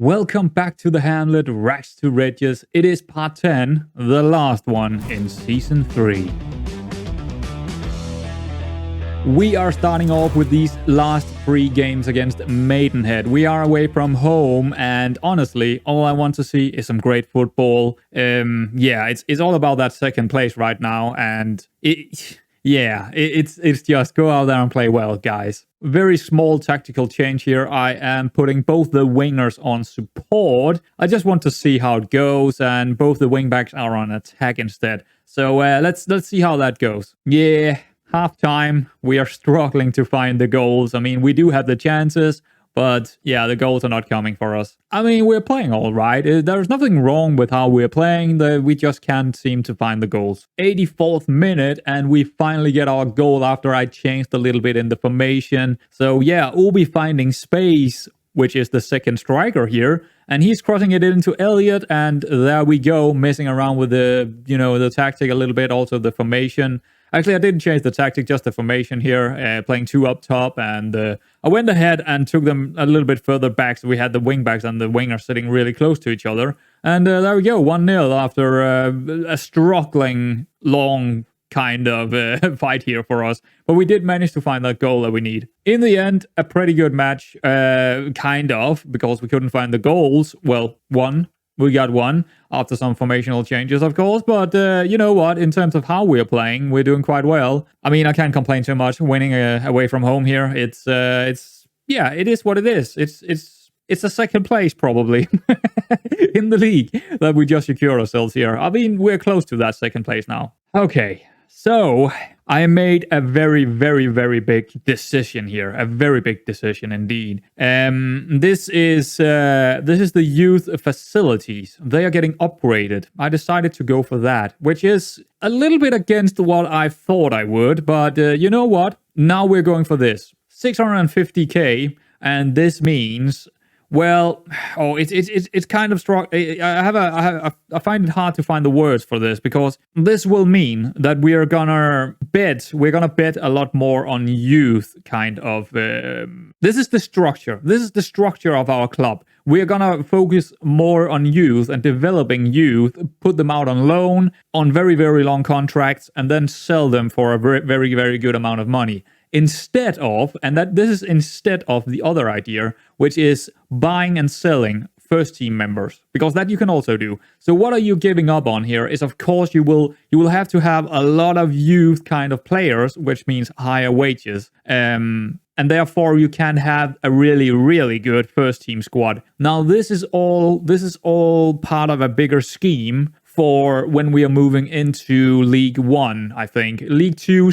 Welcome back to the Hamlet, Rags to Riches. It is part 10, the last one in Season 3. We are starting off with these last 3 games against Maidenhead. We are away from home, and honestly, all I want to see is some great football. It's all about that second place right now, and it's just go out there and play well, guys. Very small tactical change here. I am putting both the wingers on support. I just want to see how it goes, and both the wingbacks are on attack instead. So let's see how that goes. Yeah, half time. We are struggling to find the goals. I mean, we do have the chances, but yeah, the goals are not coming for us. I mean, we're playing all right. There's nothing wrong with how we're playing. We just can't seem to find the goals. 84th minute, and we finally get our goal after I changed a little bit in the formation. So yeah, Obi finding space, which is the second striker here, and he's crossing it into Elliott, and there we go, messing around with the tactic a little bit, also the formation. Actually, I didn't change the tactic, just the formation here, playing 2 up top, and I went ahead and took them a little bit further back, so we had the wing-backs and the wingers sitting really close to each other. And there we go, 1-0 after a struggling, long kind of fight here for us. But we did manage to find that goal that we need. In the end, a pretty good match, kind of, because we couldn't find the goals. Well, we got 1 after some formational changes, of course. But you know what? In terms of how we're playing, we're doing quite well. I mean, I can't complain too much. Winning away from home here, it is what it is. It's a second place probably in the league that we just secured ourselves here. I mean, we're close to that second place now. Okay, so I made a very, very, very big decision here. A very big decision indeed. This is the youth facilities. They are getting upgraded. I decided to go for that, which is a little bit against what I thought I would. But you know what? Now we're going for this 650k, and this means. Well, it's kind of strong. I find it hard to find the words for this, because this will mean that we're gonna bet a lot more on youth, kind of. This is the structure. This is the structure of our club. We're gonna focus more on youth and developing youth, put them out on loan, on very, very long contracts, and then sell them for a very, very, very good amount of money. Instead of the other idea, which is buying and selling first team members, because that you can also do. So what are you giving up on here is, of course, you will have to have a lot of youth kind of players, which means higher wages. And therefore you can have a really, really good first team squad. Now this is all part of a bigger scheme for when we are moving into League 1, I think. League 2,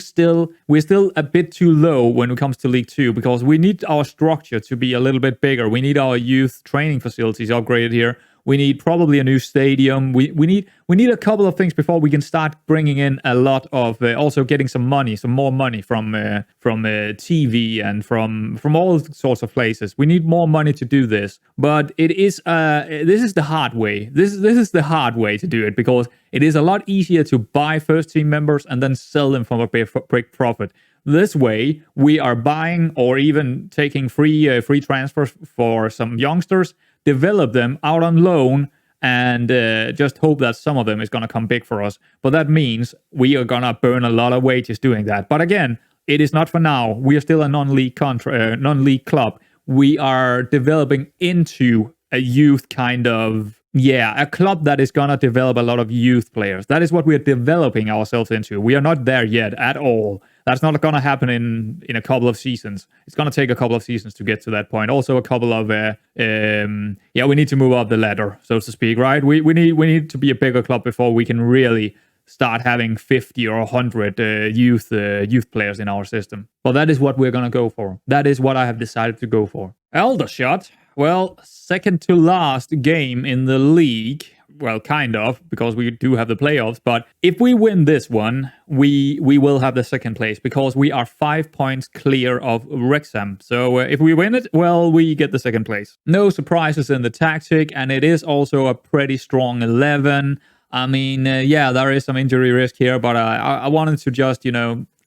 we're still a bit too low when it comes to League 2, because we need our structure to be a little bit bigger. We need our youth training facilities upgraded here. We need probably a new stadium. We need a couple of things before we can start bringing in a lot of also getting some more money from TV and from all sorts of places. We need more money to do this, but this is the hard way. This is the hard way to do it, because it is a lot easier to buy first team members and then sell them from a big profit. This way, we are buying or even taking free transfers for some youngsters, develop them out on loan, and just hope that some of them is going to come big for us. But that means we are going to burn a lot of wages doing that. But again, it is not for now. We are still a non-league club. We are developing into a youth kind of, a club that is going to develop a lot of youth players. That is what we are developing ourselves into. We are not there yet at all. That's not going to happen in a couple of seasons. It's going to take a couple of seasons to get to that point. Also a couple of, we need to move up the ladder, so to speak, right? We need to be a bigger club before we can really start having 50 or 100 youth players in our system. But that is what we're going to go for. That is what I have decided to go for. Aldershot, well, second to last game in the league. Well, kind of, because we do have the playoffs. But if we win this one, we will have the second place, because we are 5 points clear of Wrexham. So if we win it, well, we get the second place. No surprises in the tactic, and it is also a pretty strong 11. I mean, there is some injury risk here, but I wanted to just,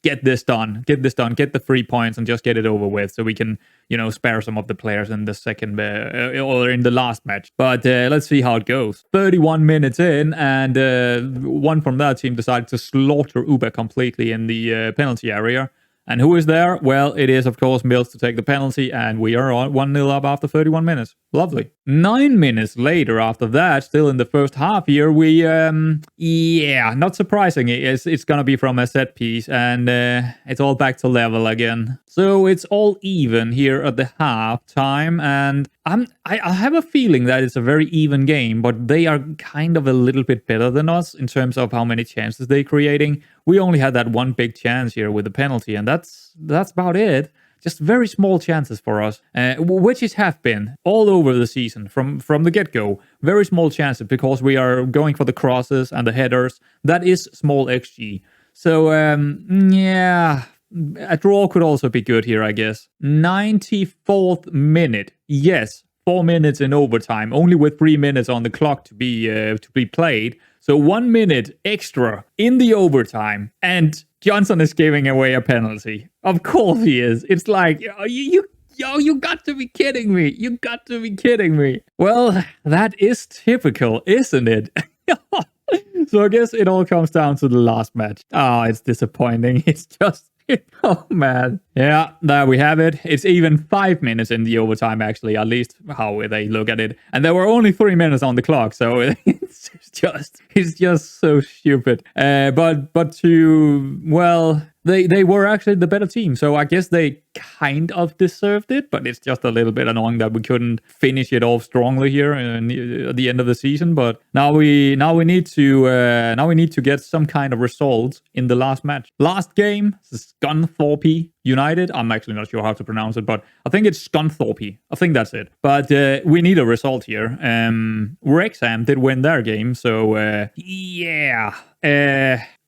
get this done, get the 3 points and just get it over with so we can, spare some of the players in the second or in the last match. But let's see how it goes. 31 minutes in, and one from that team decided to slaughter Uber completely in the penalty area. And who is there? Well, it is, of course, Mills to take the penalty, and we are on 1-0 up after 31 minutes. Lovely. 9 minutes later after that, still in the first half here, we, not surprisingly, it's going to be from a set piece, and it's all back to level again. So it's all even here at the half time, and I have a feeling that it's a very even game, but they are kind of a little bit better than us in terms of how many chances they're creating. We only had that one big chance here with the penalty, and that's about it. Just very small chances for us, which it have been all over the season from the get-go. Very small chances because we are going for the crosses and the headers. That is small XG. So, a draw could also be good here, I guess. 94th minute. Yes, 4 minutes in overtime, only with 3 minutes on the clock to be played. So 1 minute extra in the overtime, and Johnson is giving away a penalty. Of course he is. It's like, you got to be kidding me. You got to be kidding me. Well, that is typical, isn't it? So I guess it all comes down to the last match. It's disappointing. It's just... Oh, man. Yeah, there we have it. It's even 5 minutes in the overtime, actually, at least how they look at it. And there were only 3 minutes on the clock, so it's just so stupid. They were actually the better team, so I guess they kind of deserved it, but it's just a little bit annoying that we couldn't finish it off strongly here at the end of the season. But now we need to get some kind of result in the last match. Last game, Scunthorpe United. I'm actually not sure how to pronounce it, but I think it's Scunthorpe. I think that's it. But we need a result here. Wrexham did win their game, so a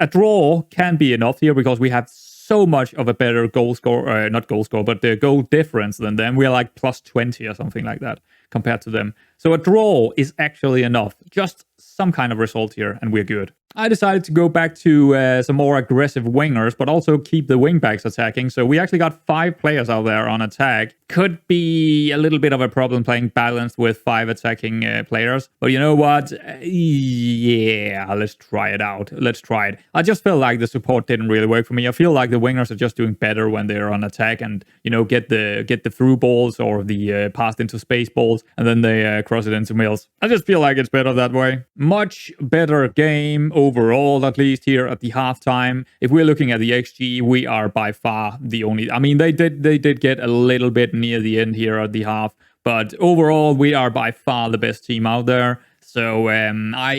draw can be enough here because we have so much of a better goal score, not goal score, but the goal difference than them. We're like plus 20 or something like that compared to them. So a draw is actually enough. Just some kind of result here, and we're good. I decided to go back to some more aggressive wingers, but also keep the wingbacks attacking. So we actually got 5 players out there on attack. Could be a little bit of a problem playing balanced with 5 attacking players. But you know what? Yeah, let's try it out. Let's try it. I just felt like the support didn't really work for me. I feel like the wingers are just doing better when they're on attack and, get the through balls or the passed into space balls, and then they cross it into Mills. I just feel like it's better that way. Much better game overall, at least here at the halftime. If we're looking at the XG, we are by far the only... I mean, they did get a little bit near the end here at the half, but overall, we are by far the best team out there. So, I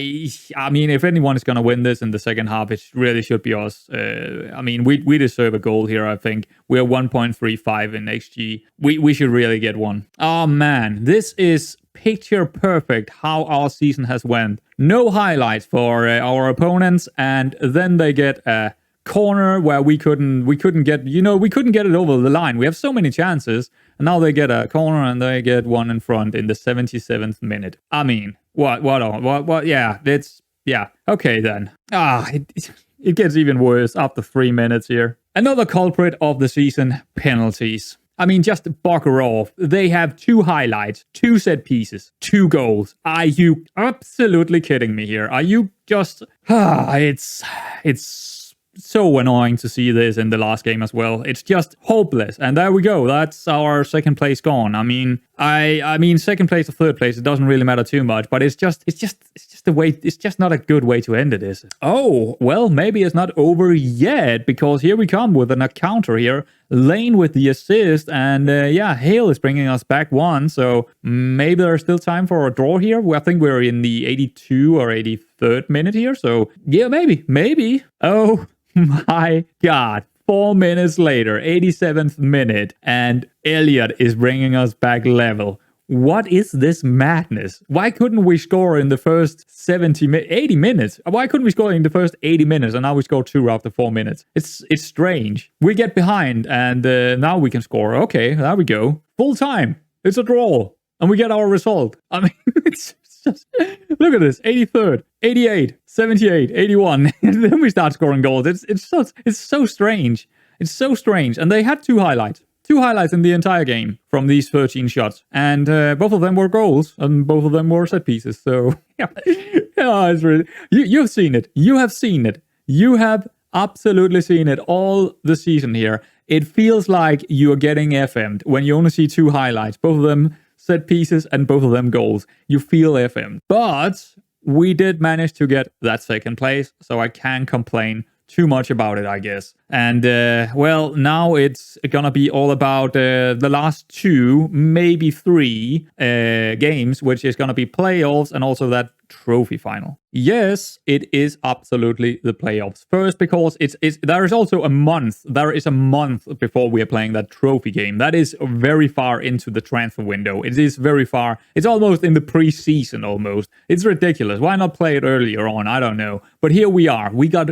mean, if anyone is going to win this in the second half, it really should be us. We deserve a goal here, I think. We're 1.35 in XG. We should really get one. Oh, man. This is picture perfect how our season has went. No highlights for our opponents, and then they get a corner where we couldn't get it over the line. We have so many chances, and now they get a corner and they get one in front in the 77th minute. I mean... What? Yeah, okay then. It gets even worse after 3 minutes here. Another culprit of the season, penalties. I mean, just bugger off. They have 2 highlights, 2 set pieces, 2 goals. Are you absolutely kidding me here? Are you just... It's so annoying to see this in the last game as well. It's just hopeless. And there we go. That's our second place gone. I mean, second place or third place, it doesn't really matter too much, but it's just the way, it's just not a good way to end it, is it? Oh, well, maybe it's not over yet, because here we come with an counter here. Lane with the assist, and Hale is bringing us back 1, so maybe there's still time for a draw here. I think we're in the 82 or 83rd minute here, so yeah, maybe. Oh my God. 4 minutes later, 87th minute, and Elliott is bringing us back level. What is this madness? Why couldn't we score in the first 80 minutes? Why couldn't we score in the first 80 minutes and now we score 2 after 4 minutes? It's strange. We get behind and now we can score. Okay, there we go. Full time. It's a draw. And we get our result. I mean, it's just, look at this, 83rd, 88, 78, 81. And then we start scoring goals. It's so strange. It's so strange. And they had two highlights in the entire game from these 13 shots. And both of them were goals, and both of them were set pieces. So, yeah, it's really, you've seen it. You have seen it. You have absolutely seen it all the season here. It feels like you're getting FM'd when you only see two highlights, both of them set pieces and both of them goals. You feel FM'd. But we did manage to get that second place, so I can't complain too much about it, I guess. And, well, now it's gonna be all about the last two, maybe three games, which is gonna be playoffs and also that trophy final. Yes, it is absolutely the playoffs. First, because there is also a month. There is a month before we are playing that trophy game. That is very far into the transfer window. It is very far. It's almost in the preseason almost. It's ridiculous. Why not play it earlier on? I don't know. But here we are. We got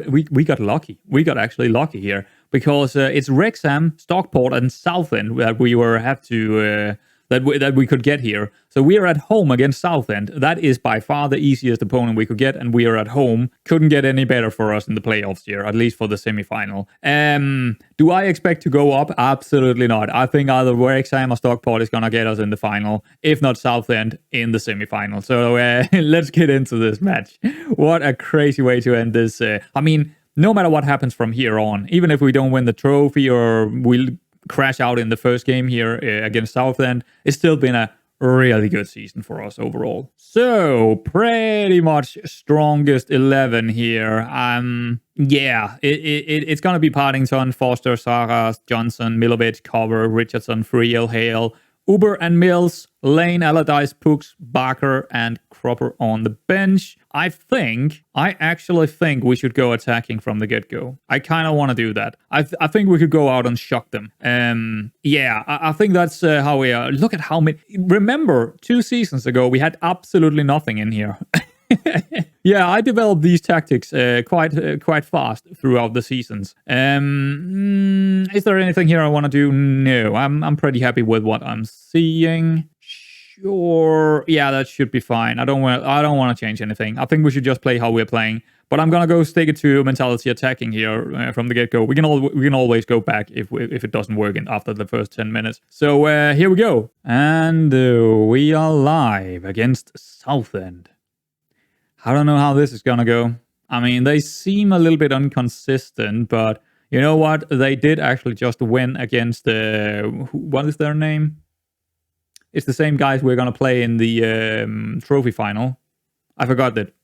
lucky. We got actually lucky here because it's Wrexham, Stockport, and Southend that we could get here. So we are at home against Southend. That is by far the easiest opponent we could get, and we are at home. Couldn't get any better for us in the playoffs here, at least for the semi-final. Do I expect to go up? Absolutely not. I think either Wrexham or Stockport is gonna get us in the final, if not Southend in the semi-final. So let's get into this match. What a crazy way to end this. I mean, no matter what happens from here on, even if we don't win the trophy or we crash out in the first game here against Southend, it's still been a really good season for us overall. So, pretty much strongest 11 here. Yeah, it's gonna be Partington, Foster, Saras, Johnson, Milovic, Cover, Richardson, Friel, Hale, Uber and Mills, Lane, Allardyce, Pooks, Barker, and Cropper on the bench. I actually think we should go attacking from the get-go. I kind of want to do that. I think we could go out and shock them. Yeah, I think that's how we are. Look at how many. Remember, 2 seasons ago, we had absolutely nothing in here. Yeah, I developed these tactics quite fast throughout the seasons. Is there anything here I want to do? No, I'm pretty happy with what I'm seeing. Sure, yeah, that should be fine. I don't want to change anything. I think we should just play how we're playing. But I'm gonna go stick it to mentality attacking here from the get-go. We can always go back if it doesn't work after the first 10 minutes. So here we go, and we are live against Southend. I don't know how this is gonna go. I mean, they seem a little bit inconsistent, but you know what? They did actually just win against what is their name? It's the same guys we're gonna play in the trophy final. I forgot it.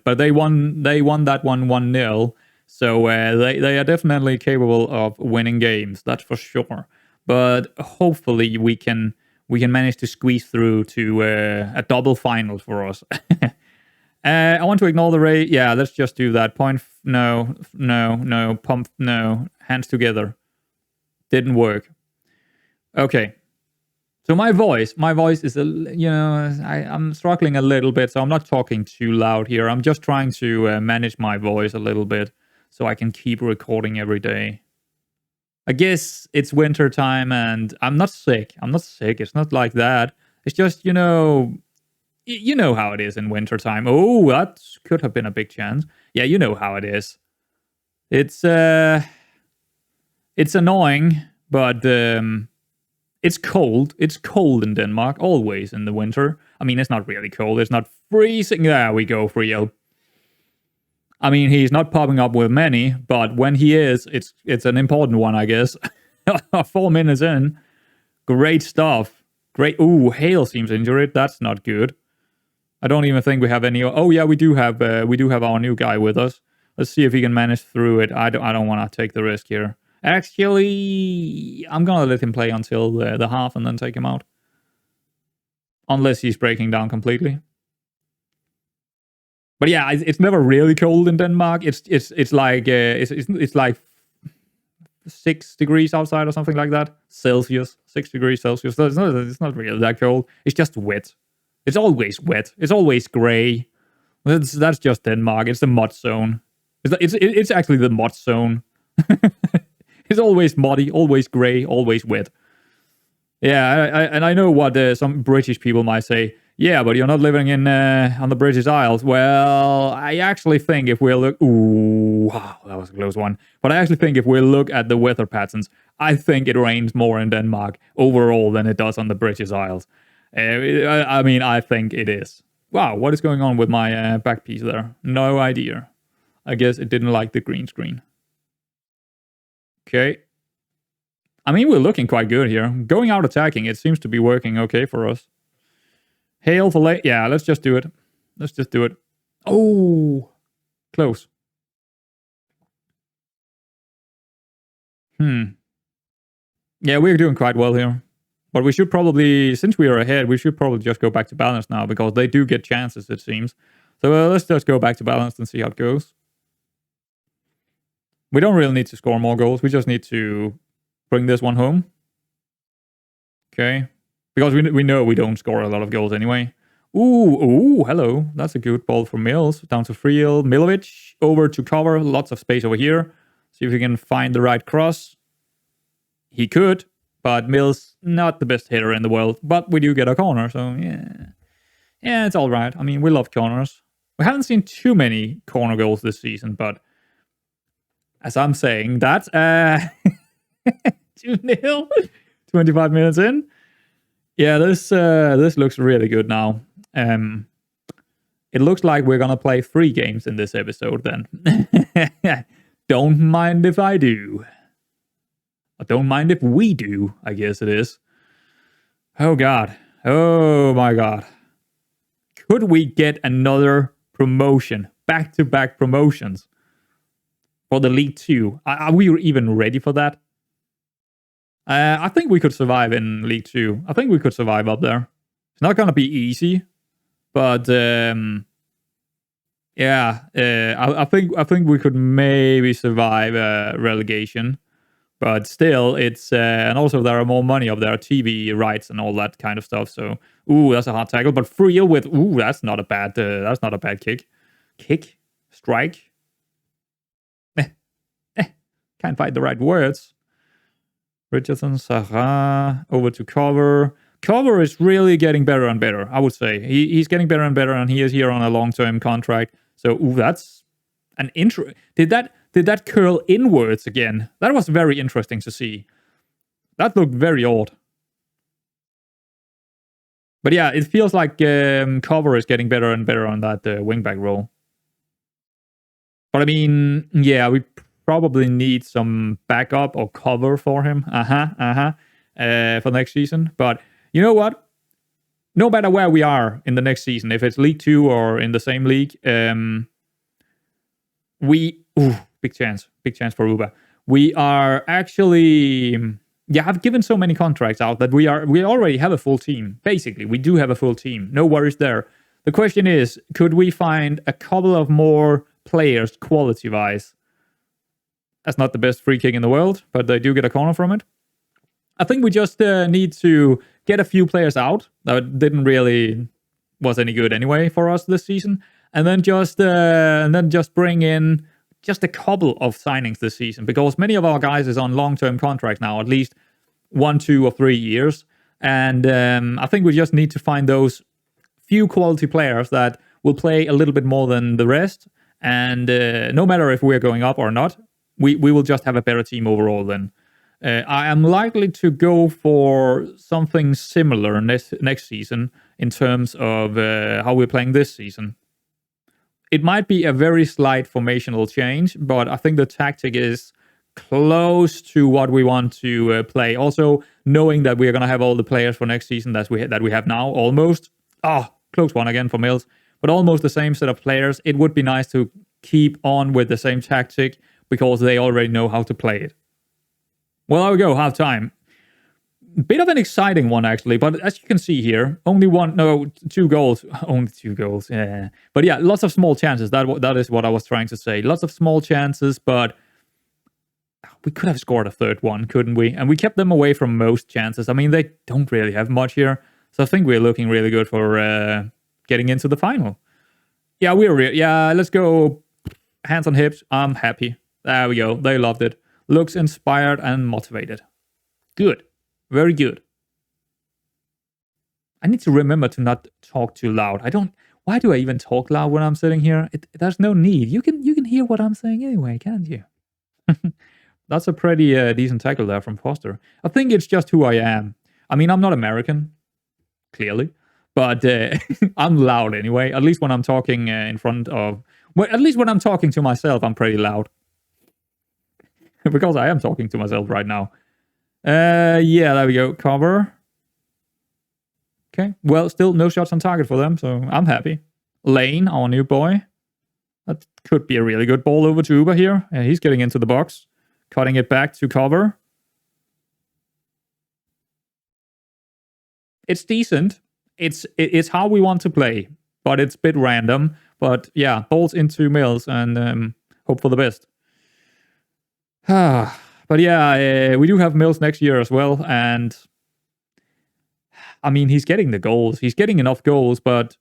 But they won that one 1-0. So they are definitely capable of winning games. That's for sure. But hopefully we can manage to squeeze through to a double final for us. I want to ignore the ray. Yeah, let's just do that. Point. No. Pump. No. Hands together. Didn't work. Okay. So my voice is, I'm struggling a little bit, so I'm not talking too loud here. I'm just trying to manage my voice a little bit so I can keep recording every day. I guess it's winter time and I'm not sick. It's not like that. It's just, you know how it is in winter time. Oh, that could have been a big chance. Yeah, you know how it is. It's annoying, but it's cold. It's cold in Denmark, always in the winter. I mean, it's not really cold. It's not freezing. There we go, Friel. I mean, he's not popping up with many, but when he is, it's an important one, I guess. 4 minutes in. Great stuff. Great. Ooh, Hale seems injured. That's not good. I don't even think we have any. Oh yeah, we do have our new guy with us. Let's see if he can manage through it. I don't want to take the risk here. Actually, I'm gonna let him play until the half and then take him out. Unless he's breaking down completely. But yeah, it's never really cold in Denmark. It's like 6 degrees outside or something like that. Celsius, 6 degrees Celsius. So it's not really that cold. It's just wet. It's always wet. It's always grey. That's just Denmark. It's the mud zone. It's actually the mud zone. It's always muddy, always grey, always wet. Yeah, and I know what some British people might say. Yeah, but you're not living in on the British Isles. Well, I actually think if we look... Ooh, wow, that was a close one. But I actually think if we look at the weather patterns, I think it rains more in Denmark overall than it does on the British Isles. I mean, I think it is. Wow, what is going on with my back piece there? No idea. I guess it didn't like the green screen. Okay. I mean, we're looking quite good here. Going out attacking, it seems to be working okay for us. Hail for late. Yeah, let's just do it. Let's just do it. Oh, close. Yeah, we're doing quite well here. But we should probably, since we are ahead, we should probably just go back to balance now because they do get chances, it seems. So let's just go back to balance and see how it goes. We don't really need to score more goals. We just need to bring this one home. Okay. Because we know we don't score a lot of goals anyway. Ooh, hello. That's a good ball for Mills. Down to Friel. Milovic over to cover. Lots of space over here. See if we can find the right cross. He could, but Mills, not the best hitter in the world. But we do get a corner, so yeah. Yeah, it's all right. I mean, we love corners. We haven't seen too many corner goals this season, but as I'm saying, that's 2-0. 25 minutes in. Yeah, this looks really good now. It looks like we're gonna play 3 games in this episode then. Don't mind if I do. I don't mind if we do, I guess it is. Oh god. Oh my god. Could we get another promotion? Back-to-back promotions for the League 2. Are we even ready for that? I think we could survive in League 2. I think we could survive up there. It's not gonna be easy, but yeah, I think we could maybe survive relegation. But still, it's and also there are more money up there, TV rights and all that kind of stuff. So, ooh, that's a hard tackle. But Friel with that's not a bad kick, strike. Can't find the right words. Richardson, Sarah, over to Cover. Cover is really getting better and better, I would say. He's getting better and better, and he is here on a long-term contract. So, that's an intro. Did that curl inwards again? That was very interesting to see. That looked very odd. But yeah, it feels like Cover is getting better and better on that wingback role. But I mean, yeah, we probably need some backup or cover for him. For next season. But you know what? No matter where we are in the next season, if it's League 2 or in the same league, big chance for Uber. We are actually, have given so many contracts out that we already have a full team. Basically, we do have a full team. No worries there. The question is, could we find a couple of more players quality-wise? That's not the best free kick in the world, but they do get a corner from it. I think we just need to get a few players out that didn't really was any good anyway for us this season, and then just bring in just a couple of signings this season, because many of our guys is on long-term contracts now, at least 1, 2, or 3 years, and I think we just need to find those few quality players that will play a little bit more than the rest, and no matter if we're going up or not, we will just have a better team overall then. I am likely to go for something similar next season in terms of how we're playing this season. It might be a very slight formational change, but I think the tactic is close to what we want to play. Also, knowing that we're going to have all the players for next season that we have now, almost. Close one again for Mills. But almost the same set of players. It would be nice to keep on with the same tactic because they already know how to play it. Well, there we go, half time. Bit of an exciting one, actually, but as you can see here, 2 goals. Only 2 goals, yeah. But yeah, lots of small chances. That is what I was trying to say. Lots of small chances, but we could have scored a third one, couldn't we? And we kept them away from most chances. I mean, they don't really have much here. So I think we're looking really good for getting into the final. Yeah, let's go hands on hips. I'm happy. There we go. They loved it. Looks inspired and motivated. Good. Very good. I need to remember to not talk too loud. Why do I even talk loud when I'm sitting here? There's no need. You can hear what I'm saying anyway, can't you? That's a pretty decent tackle there from Foster. I think it's just who I am. I mean, I'm not American, clearly, but I'm loud anyway. At least when I'm talking in front of... Well, at least when I'm talking to myself, I'm pretty loud. Because I am talking to myself right now. Yeah, there we go. Cover. Okay, well, still no shots on target for them, so I'm happy. Lane, our new boy. That could be a really good ball over to Uber here. He's getting into the box. Cutting it back to cover. It's decent. It's how we want to play, but it's a bit random. But yeah, balls into Mills and hope for the best. But yeah, we do have Mills next year as well, and I mean, he's getting the goals. He's getting enough goals, but...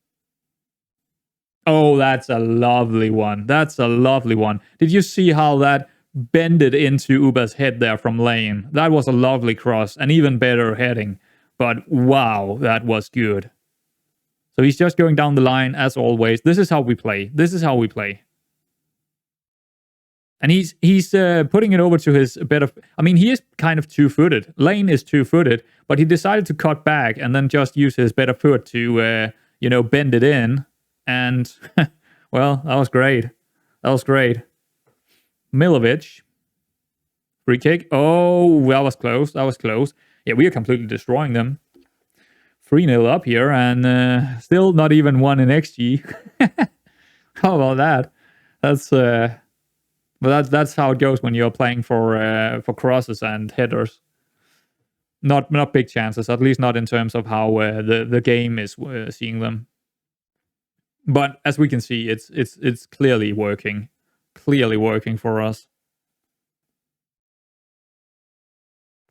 Oh, that's a lovely one. That's a lovely one. Did you see how that bended into Uber's head there from Lane? That was a lovely cross, and even better heading. But wow, that was good. So he's just going down the line, as always. This is how we play. This is how we play. And he's putting it over to his better... I mean, he is kind of two-footed. Lane is two-footed, but he decided to cut back and then just use his better foot to, bend it in. And, well, that was great. That was great. Milovic. Free kick. Oh, that was close. That was close. Yeah, we are completely destroying them. 3-0 up here, and still not even 1 in XG. How about that? But that's how it goes when you're playing for crosses and headers. Not big chances, at least not in terms of how the game is seeing them. But as we can see, it's clearly working for us.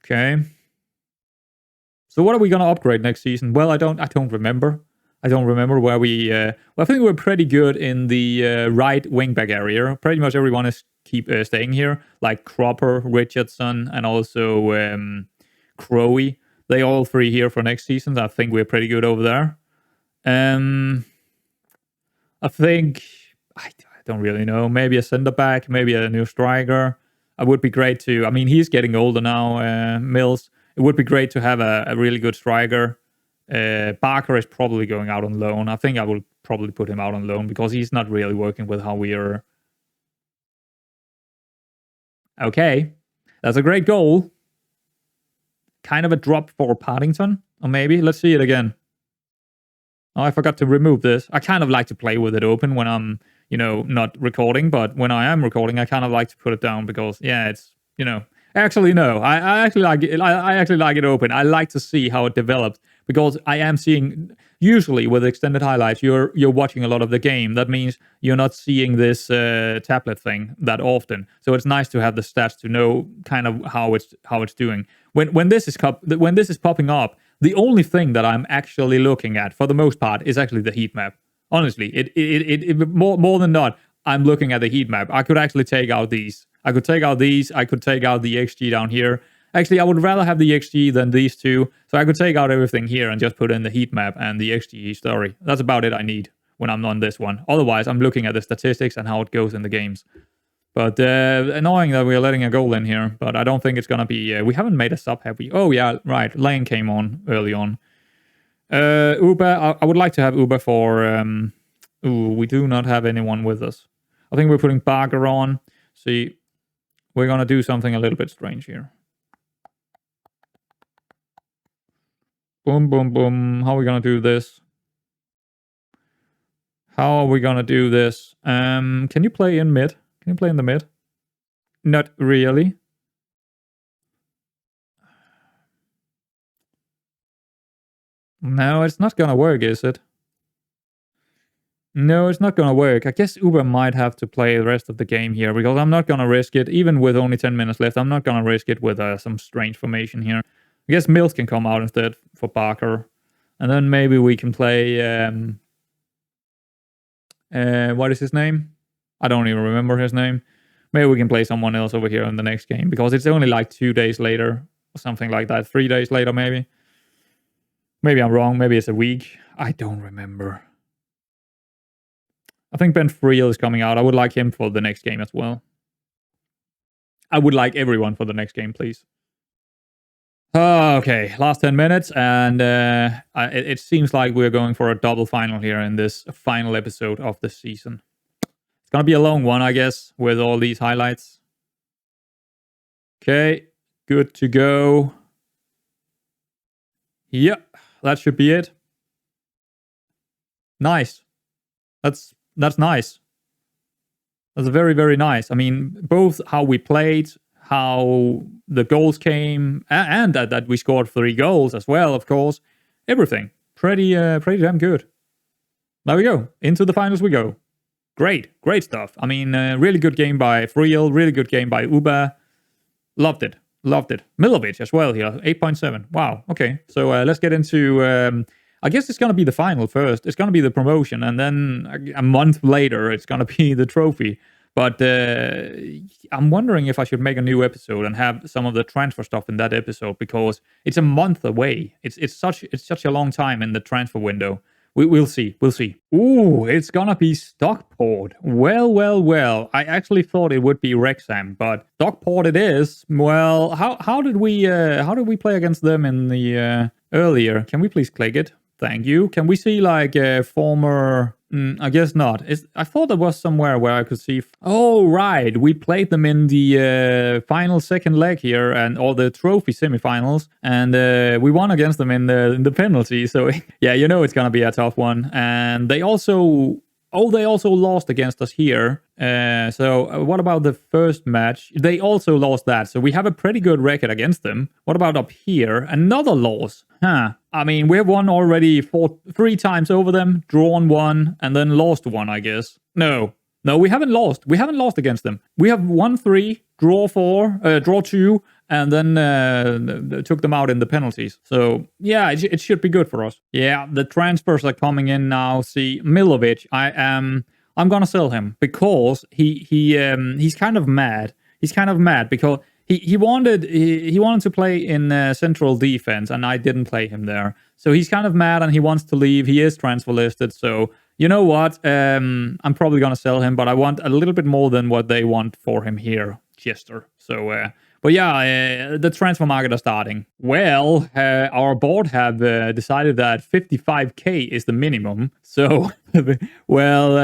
Okay. So what are we gonna upgrade next season? Well, I don't remember. I don't remember where we... well, I think we're pretty good in the right wingback area. Pretty much everyone is staying here. Like Cropper, Richardson, and also Crowe. They all 3 here for next season. I think we're pretty good over there. I think... I don't really know. Maybe a centre-back, maybe a new striker. It would be great to... I mean, he's getting older now, Mills. It would be great to have a really good striker. Barker is probably going out on loan. I think I will probably put him out on loan because he's not really working with how we are. Okay, that's a great goal. Kind of a drop for Partington, or maybe. Let's see it again. Oh, I forgot to remove this. I kind of like to play with it open when I'm, not recording, but when I am recording, I kind of like to put it down because, yeah, it's, Actually, no. I actually like it. I actually like it open. I like to see how it develops because I am seeing. Usually, with extended highlights, you're watching a lot of the game. That means you're not seeing this tablet thing that often. So it's nice to have the stats to know kind of how it's doing. When this is popping up, the only thing that I'm actually looking at for the most part is actually the heat map. Honestly, it more than not, I'm looking at the heat map. I could actually take out these. I could take out these. I could take out the XG down here. Actually, I would rather have the XG than these two. So I could take out everything here and just put in the heat map and the XG story. That's about it I need when I'm on this one. Otherwise, I'm looking at the statistics and how it goes in the games. But annoying that we're letting a goal in here. But I don't think it's going to be... we haven't made a sub, have we? Oh, yeah, right. Lane came on early on. Uber, I would like to have Uber for... we do not have anyone with us. I think we're putting Barker on. See, we're going to do something a little bit strange here. Boom, boom, boom. How are we going to do this? How are we going to do this? Can you play in mid? Can you play in the mid? Not really. No, it's not going to work, is it? No, it's not going to work. I guess Uber might have to play the rest of the game here because I'm not going to risk it. Even with only 10 minutes left, I'm not going to risk it with some strange formation here. I guess Mills can come out instead for Barker. And then maybe we can play... what is his name? I don't even remember his name. Maybe we can play someone else over here in the next game because it's only like 2 days later or something like that. 3 days later, maybe. Maybe I'm wrong. Maybe it's a week. I don't remember. I think Ben Friel is coming out. I would like him for the next game as well. I would like everyone for the next game, please. Okay, last 10 minutes, and it seems like we're going for a double final here in this final episode of the season. It's gonna be a long one, I guess, with all these highlights. Okay, good to go. Yep, that should be it. Nice. That's nice. That's very, very nice. I mean, both how we played, how the goals came, and that we scored 3 goals as well, of course. Everything. Pretty damn good. There we go. Into the finals we go. Great stuff. I mean, really good game by Friel, really good game by Uba. Loved it. Milovic as well here, 8.7. Wow, okay. So let's get into... I guess it's going to be the final first. It's going to be the promotion, and then a month later, it's going to be the trophy. But I'm wondering if I should make a new episode and have some of the transfer stuff in that episode, because it's a month away. It's such a long time in the transfer window. We'll see. Ooh, it's gonna be Stockport. Well. I actually thought it would be Wrexham, but Stockport it is. Well, how did we play against them in the earlier? Can we please click it? Thank you. Can we see like former? I guess not. I thought there was somewhere where I could see. Oh, right. We played them in the final second leg here, or the trophy semifinals, and we won against them in the penalty. So yeah, you know it's gonna be a tough one. And they also lost against us here. So what about the first match? They also lost that. So we have a pretty good record against them. What about up here? Another loss. Huh. I mean, we've won already 3 times over them, drawn 1, and then lost 1, I guess. No, we haven't lost. We haven't lost against them. We have won 3, draw 4, draw 2, and then took them out in the penalties. So yeah, it should be good for us. Yeah, the transfers are coming in now. See, Milovic, I'm gonna sell him because he's kind of mad. He's kind of mad because he wanted to play in central defense, and I didn't play him there. So he's kind of mad and he wants to leave. He is transfer listed. So you know what? I'm probably gonna sell him, but I want a little bit more than what they want for him here, Chester. So. But yeah, the transfer market are starting. Well, our board have decided that 55k is the minimum. So, well,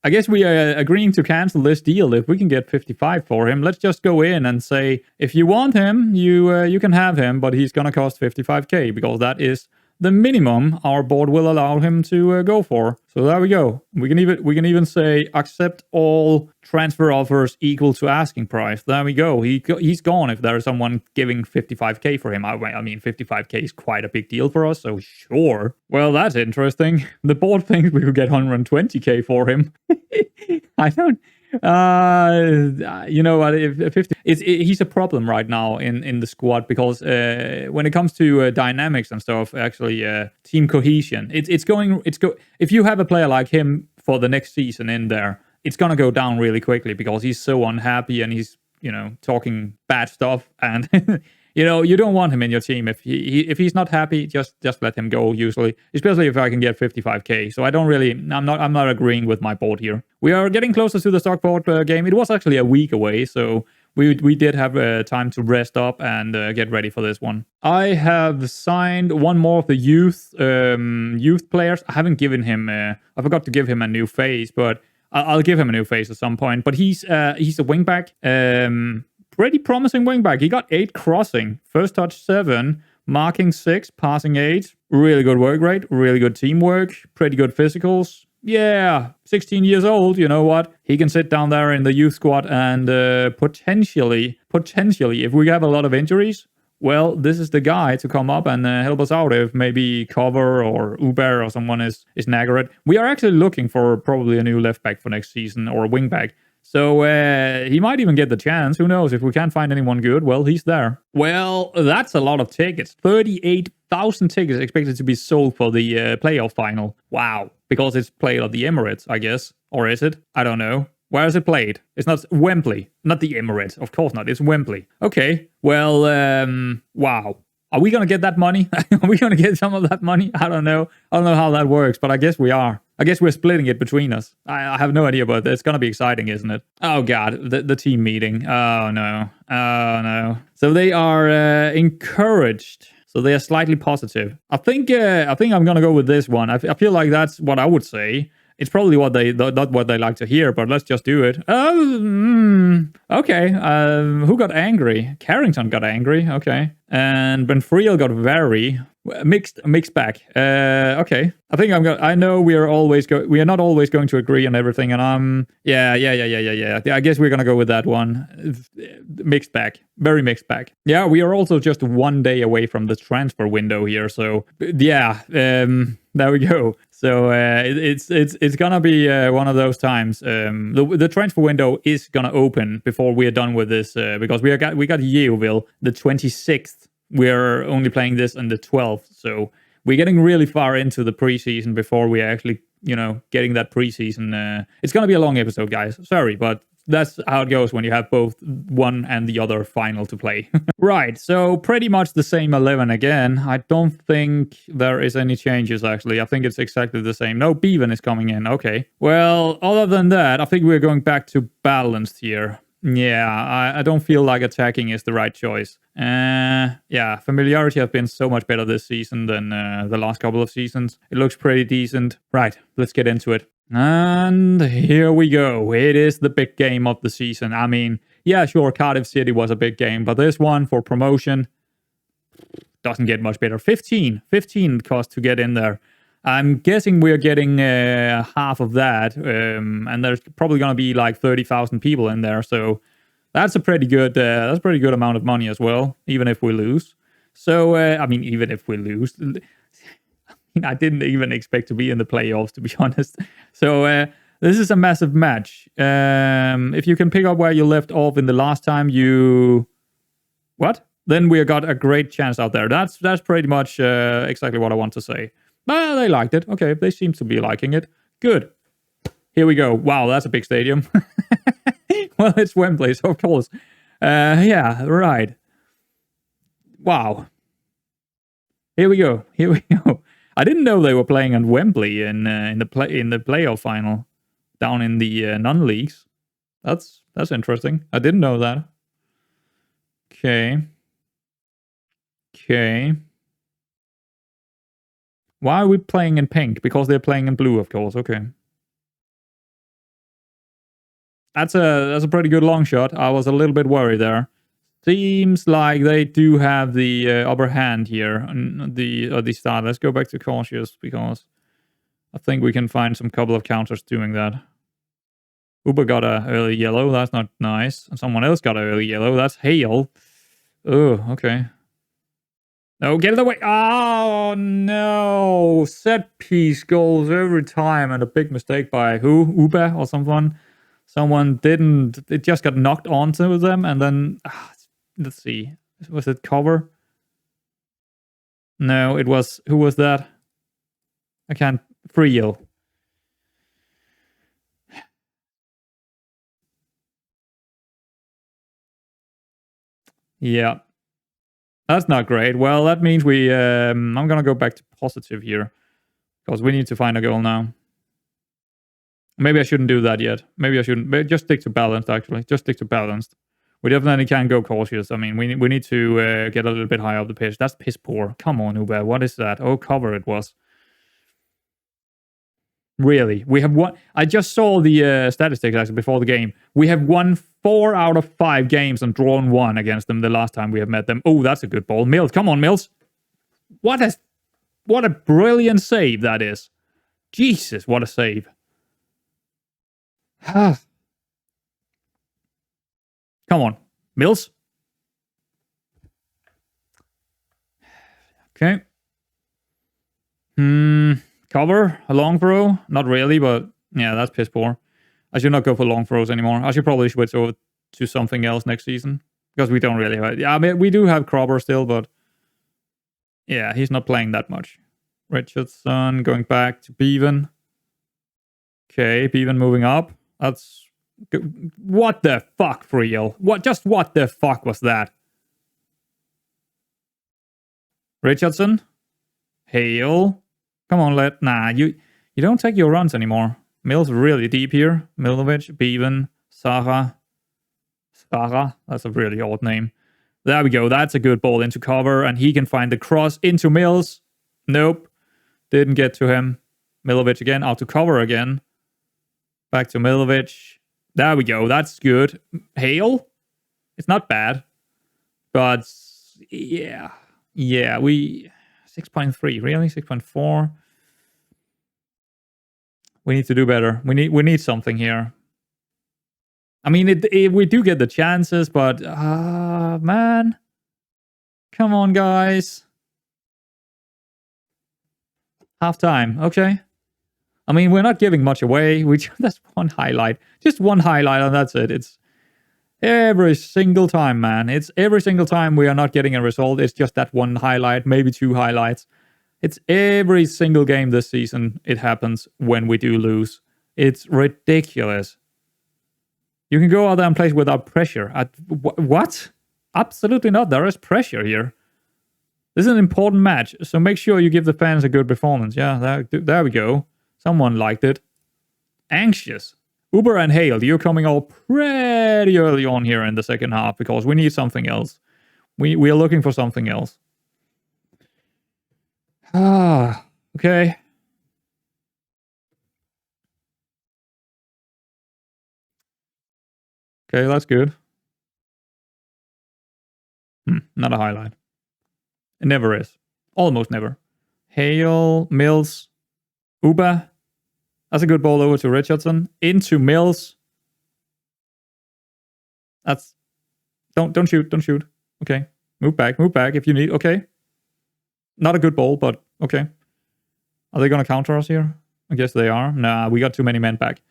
I guess we are agreeing to cancel this deal if we can get 55 for him. Let's just go in and say, if you want him, you can have him, but he's gonna cost 55k because that is the minimum our board will allow him to go for. So there we go. We can even say accept all transfer offers equal to asking price. There we go. He's gone if there is someone giving 55k for him. I mean, 55k is quite a big deal for us, so sure. Well, that's interesting. The board thinks we could get 120k for him. I don't... you know what? If 50, he's a problem right now in the squad because when it comes to dynamics and stuff, actually team cohesion, if you have a player like him for the next season in there, it's gonna go down really quickly because he's so unhappy and he's talking bad stuff and. You don't want him in your team if he's not happy. Just let him go. Usually, especially if I can get 55k. So I'm not agreeing with my board here. We are getting closer to the Stockport game. It was actually a week away, so we did have time to rest up and get ready for this one. I have signed one more of the youth players. I haven't given him. I forgot to give him a new face, but I'll give him a new face at some point. But he's a wingback. Pretty promising wingback. He got 8 crossing, first touch 7, marking 6, passing 8. Really good work rate, really good teamwork, pretty good physicals. Yeah, 16 years old, you know what? He can sit down there in the youth squad and potentially, if we have a lot of injuries, well, this is the guy to come up and help us out if maybe Cover or Uber or someone is knackered. We are actually looking for probably a new left back for next season or a wing back. So he might even get the chance. Who knows? If we can't find anyone good, well, he's there. Well, that's a lot of tickets. 38,000 tickets expected to be sold for the playoff final. Wow. Because it's played at the Emirates, I guess. Or is it? I don't know. Where is it played? It's not Wembley. Not the Emirates. Of course not. It's Wembley. Okay. Well, wow. Are we gonna get that money? Are we gonna get some of that money? I don't know. I don't know how that works, but I guess we are. I guess we're splitting it between us. I have no idea, but it's gonna be exciting, isn't it? Oh god, the team meeting. Oh no. Oh no. So they are encouraged. So they are slightly positive. I think I'm gonna go with this one. I feel like that's what I would say. It's probably what they not what they like to hear, but let's just do it. Okay. Who got angry? Carrington got angry. Okay, and Benfriel got very mixed bag. Okay. I think I know we are not always going to agree on everything, and yeah. I guess we're gonna go with that one. Mixed bag. Very mixed bag. Yeah, we are also just one day away from the transfer window here, so yeah. There we go. So it's gonna be one of those times. The transfer window is gonna open before we are done with this because we got Yeovil the 26th. We're only playing this on the 12th, so we're getting really far into the preseason before we actually getting that preseason. It's gonna be a long episode, guys. Sorry, but that's how it goes when you have both one and the other final to play. Right, so pretty much the same 11 again. I don't think there is any changes, actually. I think it's exactly the same. No, Bevan is coming in. Okay. Well, other than that, I think we're going back to balanced here. Yeah, I don't feel like attacking is the right choice. Yeah, familiarity has been so much better this season than the last couple of seasons. It looks pretty decent. Right, let's get into it. And here we go. It is the big game of the season. I mean, yeah, sure, Cardiff City was a big game, but this one for promotion doesn't get much better. 15 cost to get in there. I'm guessing we're getting half of that, and there's probably going to be like 30,000 people in there. So that's a pretty good amount of money as well, even if we lose. So I mean, even if we lose. I didn't even expect to be in the playoffs, to be honest. So this is a massive match. If you can pick up where you left off in the last time, then we got a great chance out there. That's pretty much exactly what I want to say. They liked it. Okay, they seem to be liking it. Good. Here we go. Wow, that's a big stadium. Well, it's Wembley, so of course. Yeah, right. Wow. Here we go. I didn't know they were playing at Wembley in the playoff final down in the non-leagues. That's interesting. I didn't know that. Okay. Why are we playing in pink? Because they're playing in blue, of course. Okay. That's a pretty good long shot. I was a little bit worried there. Seems like they do have the upper hand here on the start. Let's go back to cautious because I think we can find some couple of counters doing that. Uber got a early yellow. That's not nice. Someone else got an early yellow. That's Hale. Oh, okay. No, get it away. Oh, no. Set piece goals every time and a big mistake by who? Uber or someone? Someone didn't. It just got knocked onto them and then... let's see. Was it cover? No, it was... Who was that? I can't... Friel. Yeah. That's not great. Well, that means we... I'm going to go back to positive here. Because we need to find a goal now. Maybe I shouldn't do that yet. Maybe I shouldn't. But just stick to balanced, actually. Just stick to balanced. We definitely can't go cautious. I mean, we need to get a little bit higher up the pitch. That's piss poor. Come on, Uber. What is that? Oh, cover it was. Really? We have won... I just saw the statistics, actually, before the game. We have won 4 out of 5 games and drawn 1 against them the last time we have met them. Oh, that's a good ball. Mills, come on, Mills. What a brilliant save that is. Jesus, what a save. Come on, Mills. Okay. Cover, a long throw? Not really, but yeah, that's piss poor. I should not go for long throws anymore. I should probably switch over to something else next season. Because we don't really have... I mean, we do have Crobber still, but... yeah, he's not playing that much. Richardson going back to Bevan. Okay, Bevan moving up. That's... what the fuck, Friel? What the fuck was that? Richardson. Hale. Come on, you don't take your runs anymore. Mills really deep here. Milovic, Bevan, Sarah. That's a really odd name. There we go. That's a good ball into cover, and he can find the cross into Mills. Nope. Didn't get to him. Milovic again, out to cover again. Back to Milovic. There we go. That's good. Hale? It's not bad. But, yeah. Yeah, 6.3. Really? 6.4? We need to do better. We need something here. I mean, we do get the chances, but man, come on, guys. Half time, okay. I mean, we're not giving much away. That's one highlight, just one highlight, and that's it. It's every single time, man. It's every single time we are not getting a result. It's just that one highlight, maybe two highlights. It's every single game this season. It happens when we do lose. It's ridiculous. You can go out there and play without pressure. What? Absolutely not. There is pressure here. This is an important match, so make sure you give the fans a good performance. Yeah, there we go. Someone liked it. Anxious. Uber and Hale, you're coming all pretty early on here in the second half because we need something else. We are looking for something else. Okay. Okay, that's good. Not a highlight. It never is. Almost never. Hale, Mills, Uber. That's a good ball over to Richardson. Into Mills. That's... Don't shoot. Okay. Move back if you need. Okay. Not a good ball, but okay. Are they going to counter us here? I guess they are. Nah, we got too many men back.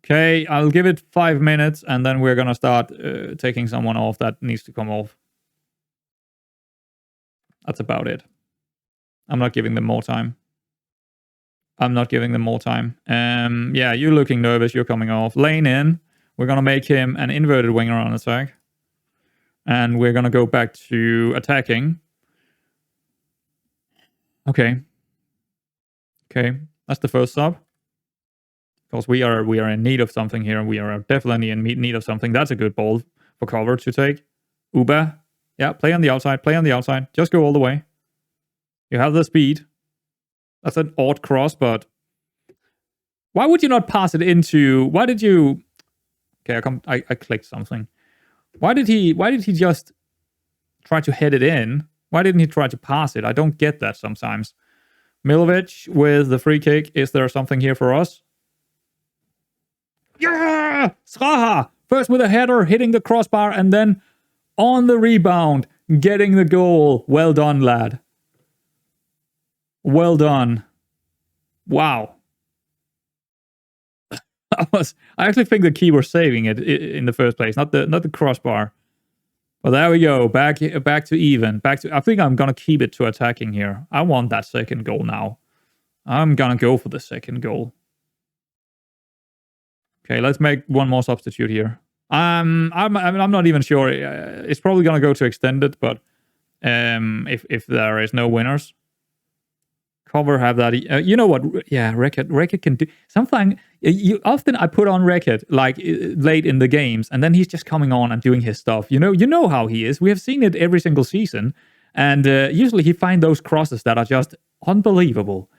Okay, I'll give it 5 minutes, and then we're going to start taking someone off that needs to come off. That's about it. I'm not giving them more time. Yeah, you're looking nervous. You're coming off. Lane in. We're going to make him an inverted winger on attack. And we're going to go back to attacking. Okay. That's the first sub. Because we are in need of something here. We are definitely in need of something. That's a good ball for cover to take. Uber. Yeah, play on the outside. Just go all the way. You have the speed. That's an odd cross, but... Why would you not pass it into... Why did you... Okay, I clicked something. Why did he just try to head it in? Why didn't he try to pass it? I don't get that sometimes. Milovic with the free kick. Is there something here for us? Yeah! Sraha! First with a header, hitting the crossbar, and then on the rebound, getting the goal. Well done, lad. Well done. Wow. I actually think the key was saving it in the first place, not the crossbar. Well, there we go. Back to even. I think I'm gonna keep it to attacking here. I want that second goal now. I'm gonna go for the second goal. Okay, let's make one more substitute here. I'm not even sure. It's probably gonna go to extended, but if there is no winners, cover have that. You know what? Yeah, Record can do something. Often I put on Record like late in the games, and then he's just coming on and doing his stuff. You know how he is. We have seen it every single season, and usually he finds those crosses that are just unbelievable.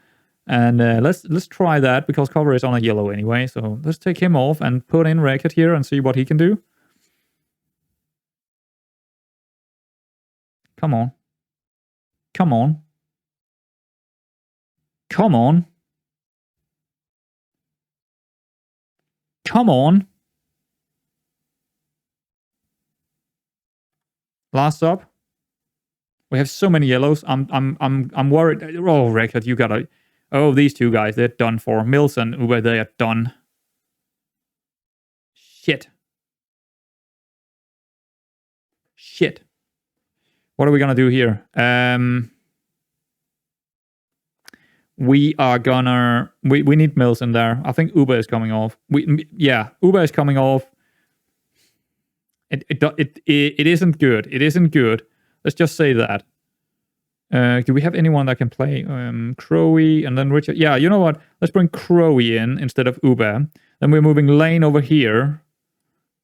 And let's try that because cover is on a yellow anyway. So let's take him off and put in Record here and see what he can do. Come on. Come on. Come on. Come on. Last up. We have so many yellows. I'm worried. Oh, Record, you gotta. Oh, these two guys, they're done for. Mills and Uber, they are done. Shit. What are we gonna do here? We are gonna... We need Mills in there. I think Uber is coming off. Uber is coming off. It isn't good. It isn't good. Let's just say that. Do we have anyone that can play Crowe and then Richard? Yeah, you know what? Let's bring Crowe in instead of Ube. Then we're moving Lane over here.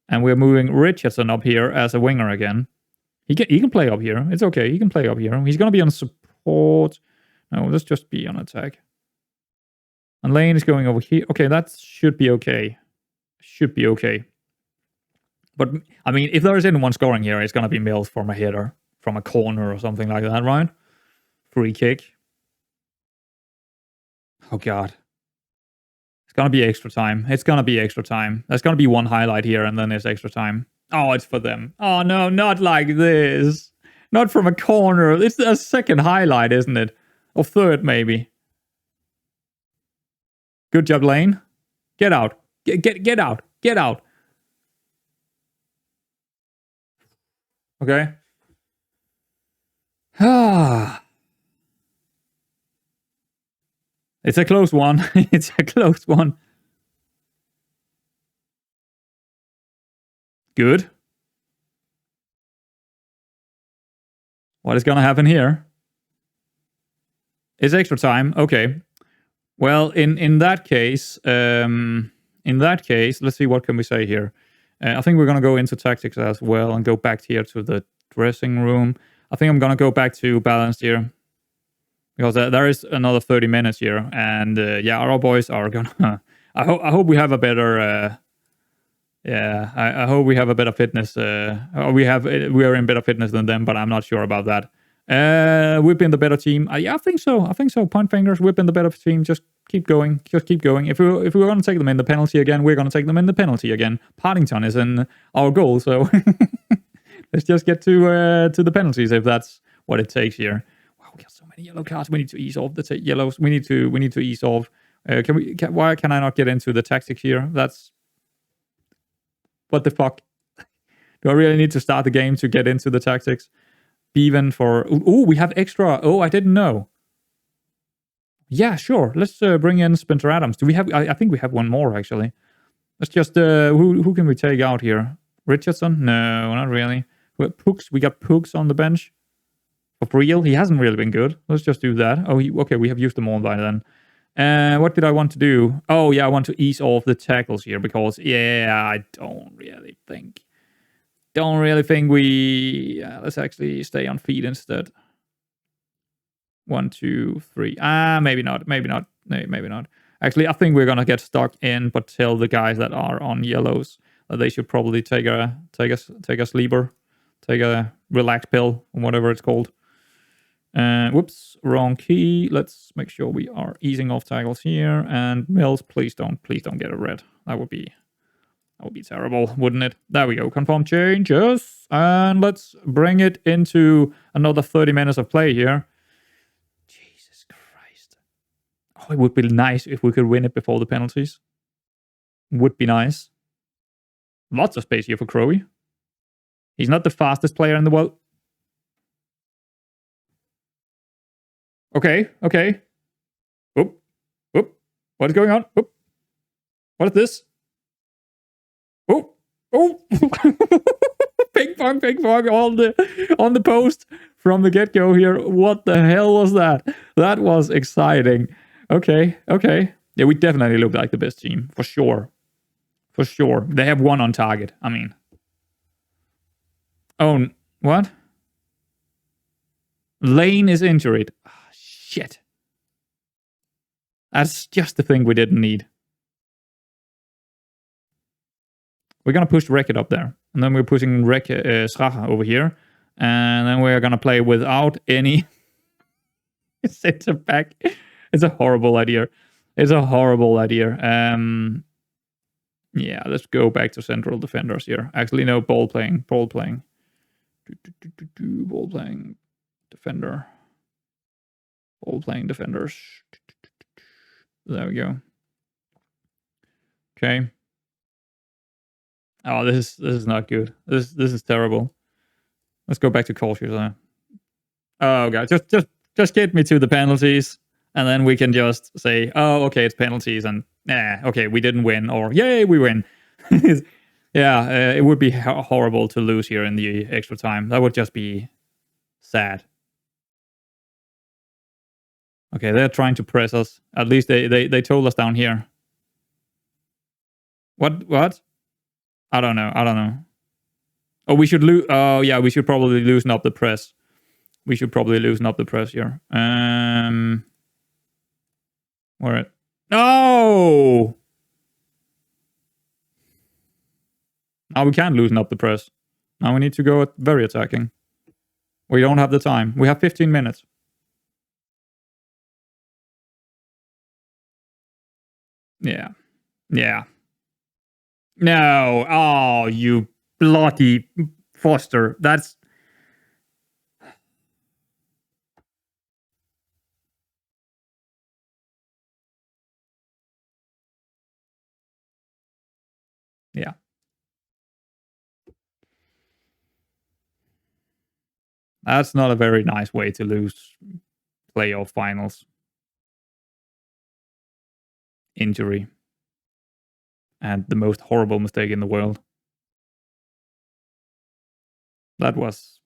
And we're moving Richardson up here as a winger again. He can play up here. It's okay. He can play up here. He's going to be on support. No, let's just be on attack. And Lane is going over here. Okay, that should be okay. Should be okay. But, I mean, if there is anyone scoring here, it's going to be Mills from a header, from a corner or something like that, right? Free kick. Oh, God. It's going to be extra time. It's going to be extra time. There's going to be one highlight here, and then there's extra time. Oh, it's for them. Oh, no, not like this. Not from a corner. It's a second highlight, isn't it? Or third, maybe. Good job, Lane. Get out. Get out. Get out. Okay. It's a close one. It's a close one. Good. What is going to happen here? It's extra time. Okay. Well, in that case, let's see, what can we say here? I think we're going to go into tactics as well and go back here to the dressing room. I think I'm going to go back to balanced here. Because there is another 30 minutes here. And yeah, our boys are going to... I hope we have a better... I hope we have a better fitness. We are in better fitness than them, but I'm not sure about that. We've been the better team. Yeah, I think so. Point fingers. We've been the better team. Just keep going. Just keep going. If we're going to take them in the penalty again, we're going to take them in the penalty again. Partington is in our goal, so let's just get to the penalties if that's what it takes here. Wow, we got so many yellow cards. We need to ease off the yellows. We need to ease off. Why can I not get into the tactics here? That's what the fuck. Do I really need to start the game to get into the tactics? Bevan for... Oh, we have extra. Oh, I didn't know. Yeah, sure. Let's bring in Spencer Adams. Do we have... I think we have one more, actually. Let's just... Who can we take out here? Richardson? No, not really. Pooks. We got Pooks on the bench. For real? He hasn't really been good. Let's just do that. Oh, okay, we have used them all by then. What did I want to do? Oh, yeah, I want to ease off the tackles here because, yeah, I don't really think we... let's actually stay on feet instead. 1, 2, 3. Maybe not. Maybe not. Maybe not. Actually, I think we're going to get stuck in, but tell the guys that are on yellows that they should probably take a sleeper. Take a relax pill, or whatever it's called. Whoops, wrong key. Let's make sure we are easing off tackles here. And Mills, please don't get a red. That would be terrible, wouldn't it? There we go. Confirm changes. And let's bring it into another 30 minutes of play here. Jesus Christ. Oh, it would be nice if we could win it before the penalties. Would be nice. Lots of space here for Crowe. He's not the fastest player in the world. Okay. Oop. What is going on? Oop. What is this? Oh. Ping pong on the post from the get-go here. What the hell was that? That was exciting. Okay. Yeah, we definitely look like the best team. For sure. They have one on target. I mean. Oh, what? Lane is injured. Oh, shit. That's just the thing we didn't need. We're going to push Rekit up there. And then we're pushing Schacha over here. And then we're going to play without any center back. It's a horrible idea. Yeah, let's go back to central defenders here. Actually, no, ball playing. Ball playing defender. Ball playing defenders. There we go. Okay. Oh, this is not good. This is terrible. Let's go back to cautious. Oh god, just get me to the penalties, and then we can just say, oh, okay, it's penalties, and okay, we didn't win, or yay, we win. Yeah, it would be horrible to lose here in the extra time. That would just be sad. Okay, they're trying to press us. At least they told us down here. What? I don't know. Oh, we should oh yeah, we should probably loosen up the press. We should probably loosen up the press here. Where? No! Now we can't loosen up the press. Now we need to go very attacking. We don't have the time. We have 15 minutes. Yeah. No. Oh, you bloody Foster. That's... Yeah. That's not a very nice way to lose playoff finals. Injury. And the most horrible mistake in the world. That was...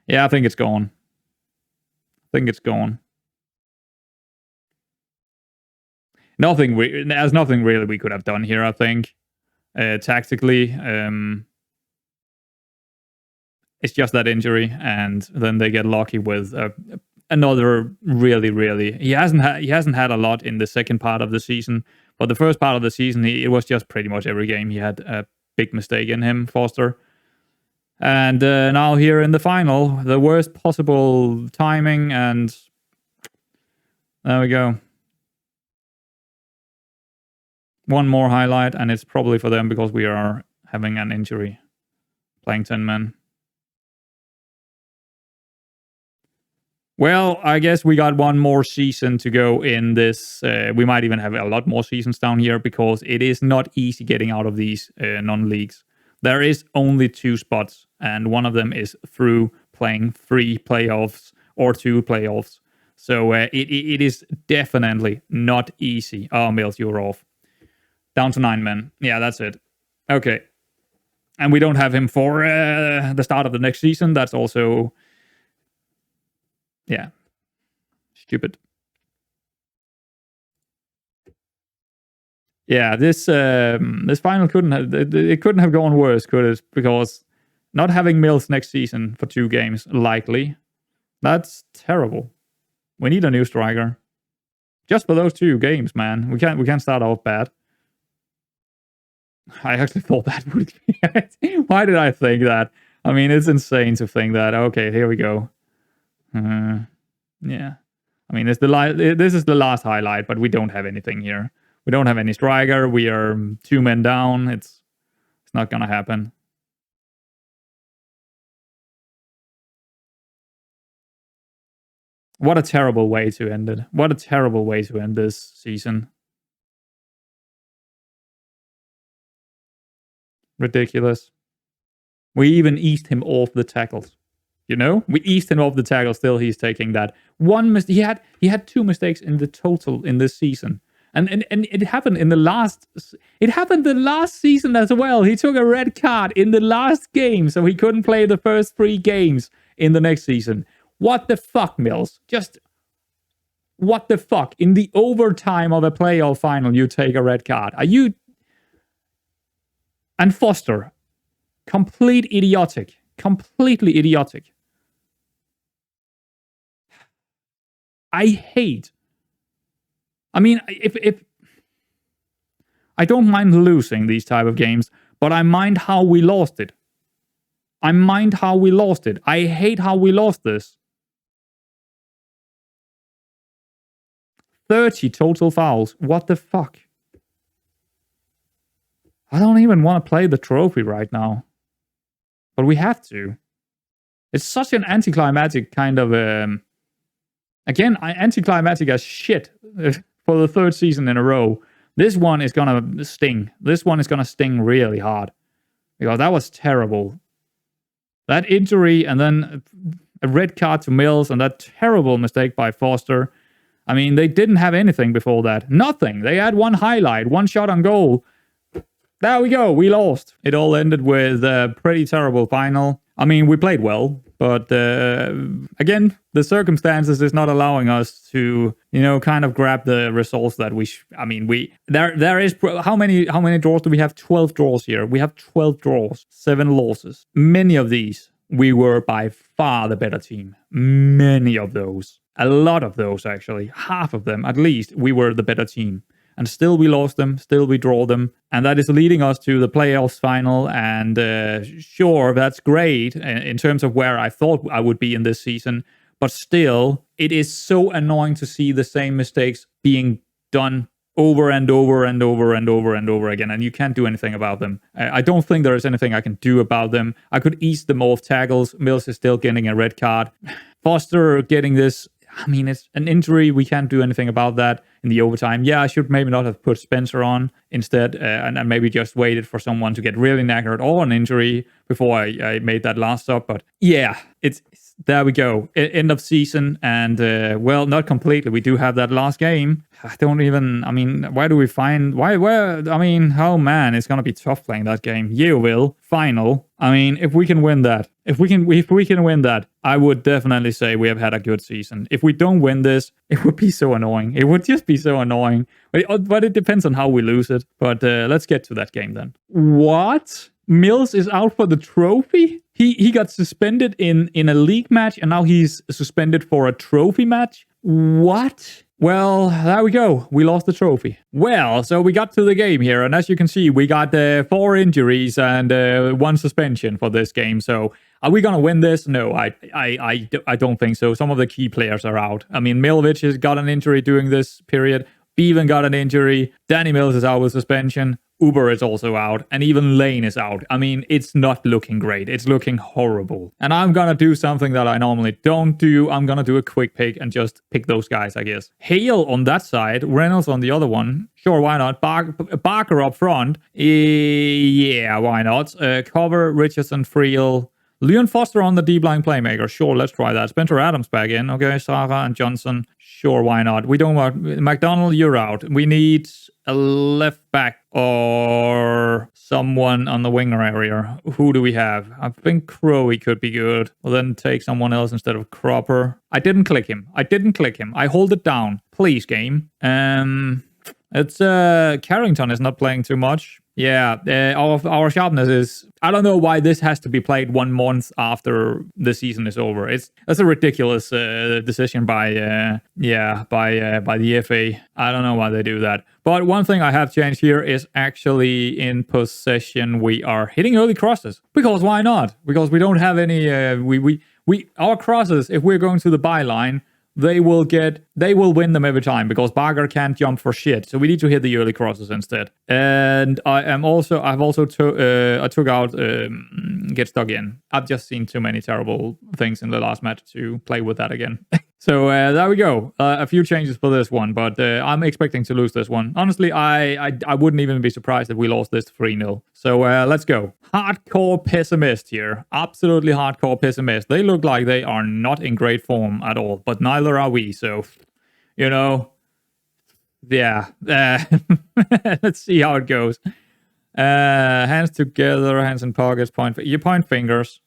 Yeah, I think it's gone. There's nothing really we could have done here, I think. Tactically, it's just that injury, and then they get lucky with another really. He hasn't had a lot in the second part of the season, but the first part of the season, it was just pretty much every game he had a big mistake in him, Foster. And now here in the final, the worst possible timing, and there we go. One more highlight, and it's probably for them because we are having an injury. Playing 10 men. Well, I guess we got one more season to go in this. We might even have a lot more seasons down here because it is not easy getting out of these non-leagues. There is only 2 spots, and one of them is through playing 3 playoffs or 2 playoffs. So it is definitely not easy. Oh, Mills, you're off. Down to 9 men. Yeah, that's it. Okay. And we don't have him for the start of the next season. That's also... Yeah. Stupid. Yeah, this final couldn't have gone worse, could it? Because not having Mills next season for 2 games, likely, that's terrible. We need a new striker. Just for those 2 games, man. We can't start off bad. I actually thought that would be... Why did I think that? I mean, it's insane to think that. Okay, here we go. Yeah. I mean, this is the last highlight, but we don't have anything here. We don't have any striker. We are 2 men down. It's not gonna happen. What a terrible way to end it. What a terrible way to end this season. Ridiculous. We even eased him off the tackles. You know? We eased him off the tackle, still he's taking that. He had 2 mistakes in the total in this season. And it happened in the last... It happened the last season as well. He took a red card in the last game, so he couldn't play the first 3 games in the next season. What the fuck, Mills? Just... What the fuck? In the overtime of a playoff final, you take a red card. Are you... And Foster. Completely idiotic. I hate... I mean, if I don't mind losing these type of games, but I mind how we lost it. I hate how we lost this. 30 total fouls. What the fuck? I don't even want to play the trophy right now. But we have to. It's such an anticlimactic kind of... Again, anticlimactic as shit for the 3rd season in a row. This one is gonna sting. This one is gonna sting really hard. Because that was terrible. That injury and then a red card to Mills and that terrible mistake by Foster. I mean, they didn't have anything before that. Nothing. They had 1 highlight, 1 shot on goal. There we go. We lost. It all ended with a pretty terrible final. I mean, we played well, but again, the circumstances is not allowing us to, kind of grab the results that we. There is how many draws do we have? 12 draws here. We have 12 draws, 7 losses. Many of these we were by far the better team. Many of those, a lot of those actually, half of them at least, we were the better team. And still we lost them, still we draw them. And that is leading us to the playoffs final. And sure, that's great in terms of where I thought I would be in this season. But still, it is so annoying to see the same mistakes being done over and over and over and over and over again. And you can't do anything about them. I don't think there is anything I can do about them. I could ease them off tackles. Mills is still getting a red card. Foster getting this. I mean, it's an injury. We can't do anything about that in the overtime. Yeah, I should maybe not have put Spencer on instead and maybe just waited for someone to get really knackered or an injury before I made that last stop. But yeah, it's there we go. End of season. And well, not completely. We do have that last game. Where do we find... oh man, it's going to be tough playing that game. You will. Final. I mean, if we can win that, if we can win that, I would definitely say we have had a good season. If we don't win this, it would be so annoying. It would just be so annoying. But it depends on how we lose it. But let's get to that game then. What? Mills is out for the trophy? He got suspended in a league match, and now he's suspended for a trophy match? What? Well, there we go. We lost the trophy. Well, so we got to the game here, and as you can see, we got 4 injuries and 1 suspension for this game. So, are we gonna win this? No, I don't think so. Some of the key players are out. I mean, Milovic has got an injury during this period. Bevan got an injury. Danny Mills is out with suspension. Uber is also out, and even Lane is out. I mean, it's not looking great. It's looking horrible. And I'm gonna do something that I normally don't do. I'm gonna do a quick pick and just pick those guys, I guess. Hale on that side, Reynolds on the other one. Sure, why not? Barker up front. Yeah, why not? Cover, Richardson, Friel. Leon Foster on the D-line playmaker. Sure, let's try that. Spencer Adams back in. Okay, Sarah and Johnson. Sure, why not? We don't want... McDonald, you're out. We need a left back or someone on the winger area. Who do we have? I think Crowe could be good. Well, then take someone else instead of Cropper. I didn't click him. I hold it down. Please, game. It's Carrington is not playing too much. Yeah, our sharpness is... I don't know why this has to be played 1 month after the season is over. That's a ridiculous decision by the FA. I don't know why they do that. But one thing I have changed here is actually in possession we are hitting early crosses. Because why not? Because we don't have any... our crosses, if we're going to the byline, they will win them every time because Barker can't jump for shit. So we need to hit the early crosses instead. And I took out get stuck in. I've just seen too many terrible things in the last match to play with that again. So there we go. A few changes for this one, but I'm expecting to lose this one. Honestly, I wouldn't even be surprised if we lost this 3-0. So let's go. Hardcore pessimist here. Absolutely hardcore pessimist. They look like they are not in great form at all, but neither are we. So, yeah. Let's see how it goes. Hands together, hands in pockets, you point fingers.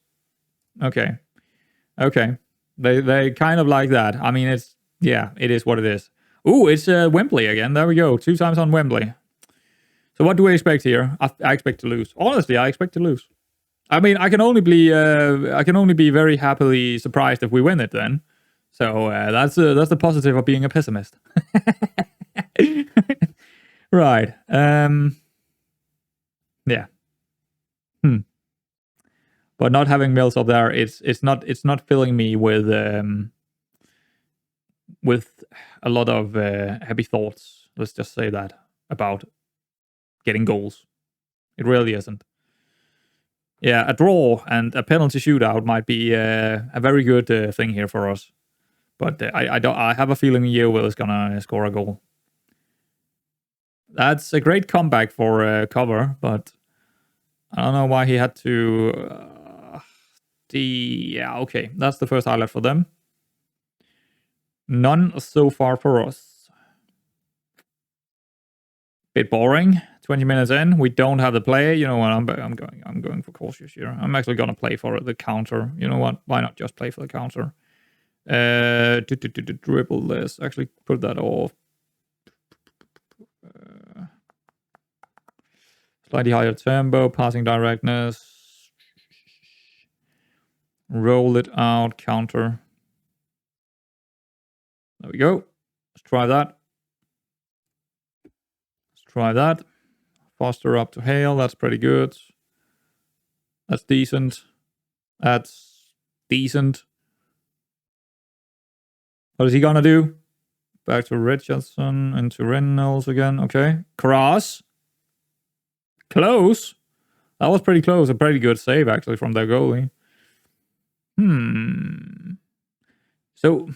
Okay. They kind of like that. I mean, it is what it is. Ooh, it's Wembley again. There we go. 2 times on Wembley. So what do we expect here? I expect to lose. Honestly, I expect to lose. I mean, I can only be very happily surprised if we win it then. So that's the positive of being a pessimist. Right. Yeah. But not having Mills up there, it's not filling me with a lot of happy thoughts. Let's just say that about getting goals. It really isn't. Yeah, a draw and a penalty shootout might be a very good thing here for us. But I have a feeling Yeovil is gonna score a goal. That's a great comeback for cover, but I don't know why he had to. Okay, that's the first highlight for them. None so far for us. Bit boring. 20 minutes in. We don't have the play. You know what? I'm going for cautious here. I'm actually gonna play for the counter. You know what? Why not just play for the counter? Dribble this. Actually, put that off. Slightly higher tempo, passing directness. Roll it out, counter. There we go. Let's try that. Try that. Foster up to Hale. That's pretty good. That's decent. That's decent. What is he gonna do? Back to Richardson, into Reynolds again. Okay. Cross. Close. That was pretty close. A pretty good save, actually, from their goalie. So,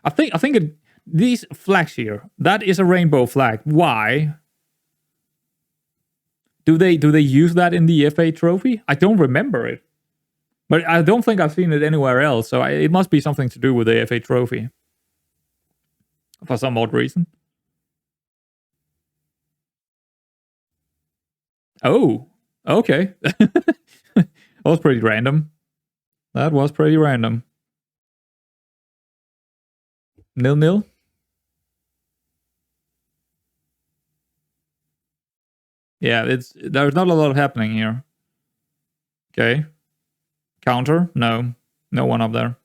I think these flags here, that is a rainbow flag. Why? Do they use that in the FA trophy? I don't remember it. But I don't think I've seen it anywhere else, so it must be something to do with the FA trophy. For some odd reason. Oh, okay. That was pretty random. That was pretty random. 0-0. Yeah, there's not a lot happening here. Okay. Counter? No. No one up there.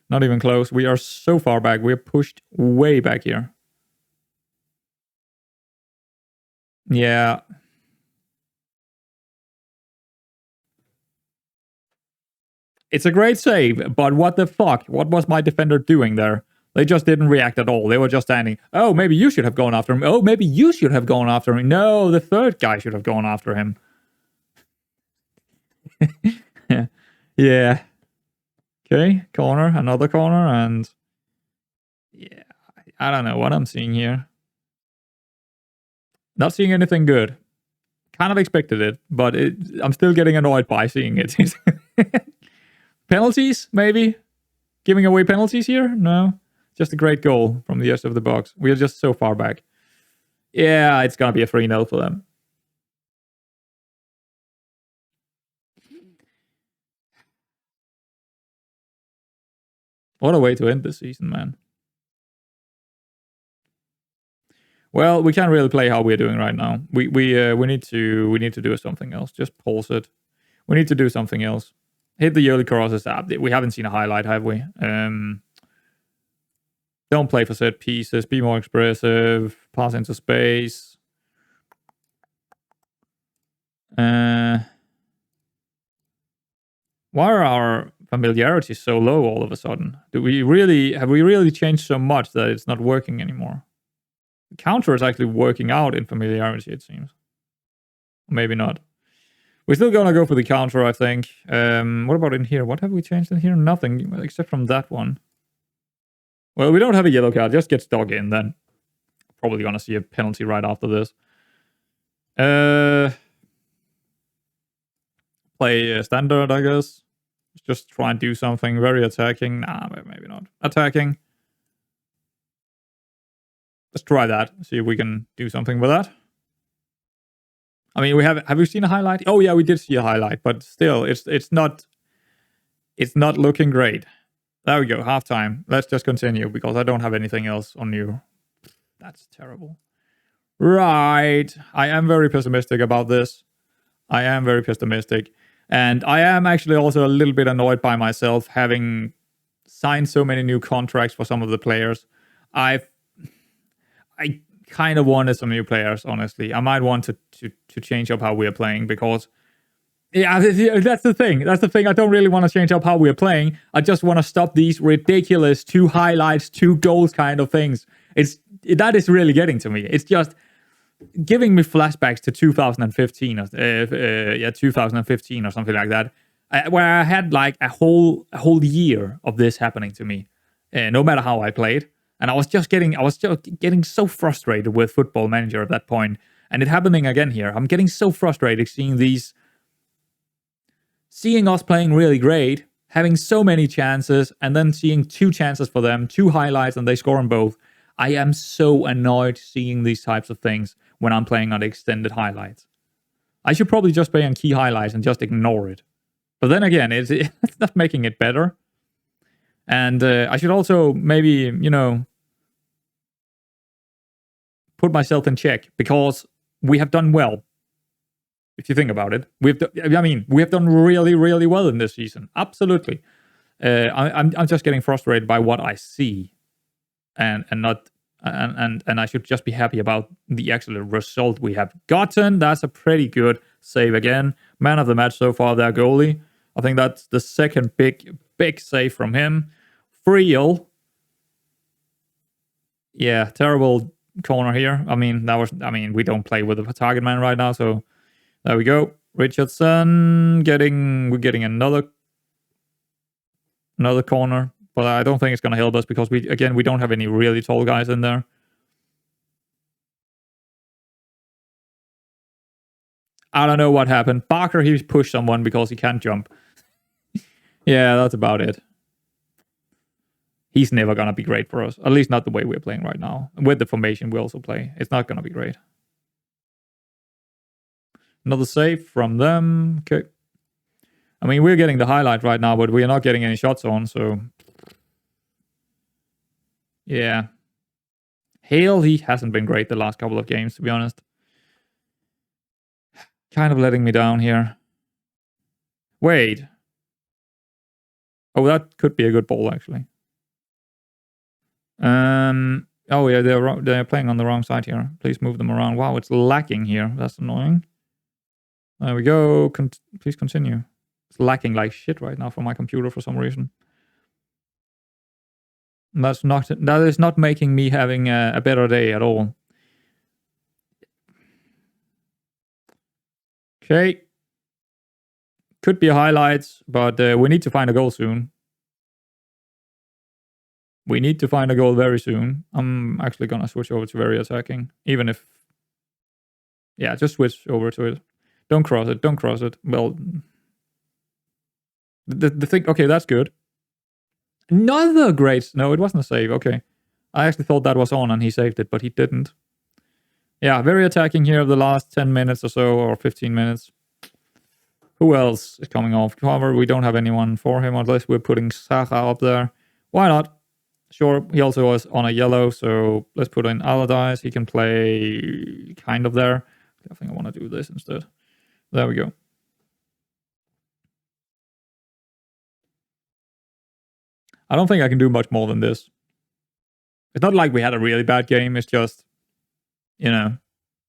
Not even close. We are so far back. We're pushed way back here. Yeah. It's a great save, but what the fuck? What was my defender doing there? They just didn't react at all. They were just standing. Oh, maybe you should have gone after him. Oh, maybe you should have gone after him. No, the third guy should have gone after him. Yeah. Okay, corner, another corner, and yeah, I don't know what I'm seeing here. Not seeing anything good. Kind of expected it, but I'm still getting annoyed by seeing it. Penalties, maybe? Giving away penalties here? No. Just a great goal from the edge of the box. We are just so far back. Yeah, it's going to be a 3-0 for them. What a way to end the season, man. Well, we can't really play how we're doing right now. We need to do something else. Just pause it. We need to do something else. Hit the early crosses up. We haven't seen a highlight, have we? Don't play for set pieces. Be more expressive. Pass into space. Why are our familiarity so low all of a sudden? Have we really changed so much that it's not working anymore? The counter is actually working out in familiarity, it seems. Maybe not. We're still gonna go for the counter, I think. What about in here? What have we changed in here? Nothing, except from that one. Well, we don't have a yellow card. Just get stuck in then. Probably gonna see a penalty right after this. Play standard, I guess. Just try and do something very attacking. Nah, maybe not. Attacking. Let's try that. See if we can do something with that. I mean, have we seen a highlight? Oh yeah, we did see a highlight, but still, it's not looking great. There we go, halftime. Let's just continue because I don't have anything else on you. That's terrible. Right, I am very pessimistic about this. I am very pessimistic, and I am actually also a little bit annoyed by myself having signed so many new contracts for some of the players. I kind of wanted some new players, honestly. I might want to change up how we're playing because, yeah, that's the thing. That's the thing. I don't really want to change up how we're playing. I just want to stop these ridiculous 2 highlights, 2 goals kind of things. That is really getting to me. It's just giving me flashbacks to 2015 or 2015 or something like that, where I had like a whole year of this happening to me, no matter how I played. And I was just getting so frustrated with Football Manager at that point, and it happening again here. I'm getting so frustrated seeing us playing really great, having so many chances, and then seeing 2 chances for them, 2 highlights, and they score on both. I am so annoyed seeing these types of things. when I'm playing on the extended highlights. I should probably just play on key highlights and just ignore it. But then again, it's not making it better. And I should also maybe, put myself in check, because we have done well. If you think about it, we have done really, really well in this season. Absolutely. I'm just getting frustrated by what I see, and I should just be happy about the actual result we have gotten. That's a pretty good save again. Man of the match so far, their goalie. I think that's the second big save from him. Friel. Yeah, terrible corner here. We don't play with a target man right now, so there we go. Richardson we're getting another corner, but I don't think it's going to help us because we don't have any really tall guys in there. I don't know what happened. Barker, he's pushed someone because he can't jump. Yeah, that's about it. He's never going to be great for us. At least not the way we're playing right now. With the formation we also play, it's not going to be great. Another save from them. Okay. I mean, we're getting the highlight right now, but we're not getting any shots on, so... Yeah. Hale, he hasn't been great the last couple of games, to be honest. Kind of letting me down here. Wait. Oh, that could be a good ball, actually. Oh, yeah, they're playing on the wrong side here. Please move them around. Wow, it's lacking here. That's annoying. There we go. Please continue. It's lacking like shit right now for my computer for some reason. That is not making me having a better day at all. Okay. Could be highlights, but we need to find a goal soon. We need to find a goal very soon. I'm actually gonna switch over to very attacking, even if... Yeah, just switch over to it. Don't cross it. Don't cross it. Well, the thing... Okay, that's good. Another great... No, it wasn't a save. Okay. I actually thought that was on and he saved it, but he didn't. Yeah, very attacking here the last 10 minutes or so, or 15 minutes. Who else is coming off? However, we don't have anyone for him unless we're putting Saha up there. Why not? Sure, he also was on a yellow, so let's put in Allardyce. He can play kind of there. I think I want to do this instead. There we go. I don't think I can do much more than this. It's not like we had a really bad game. It's just, it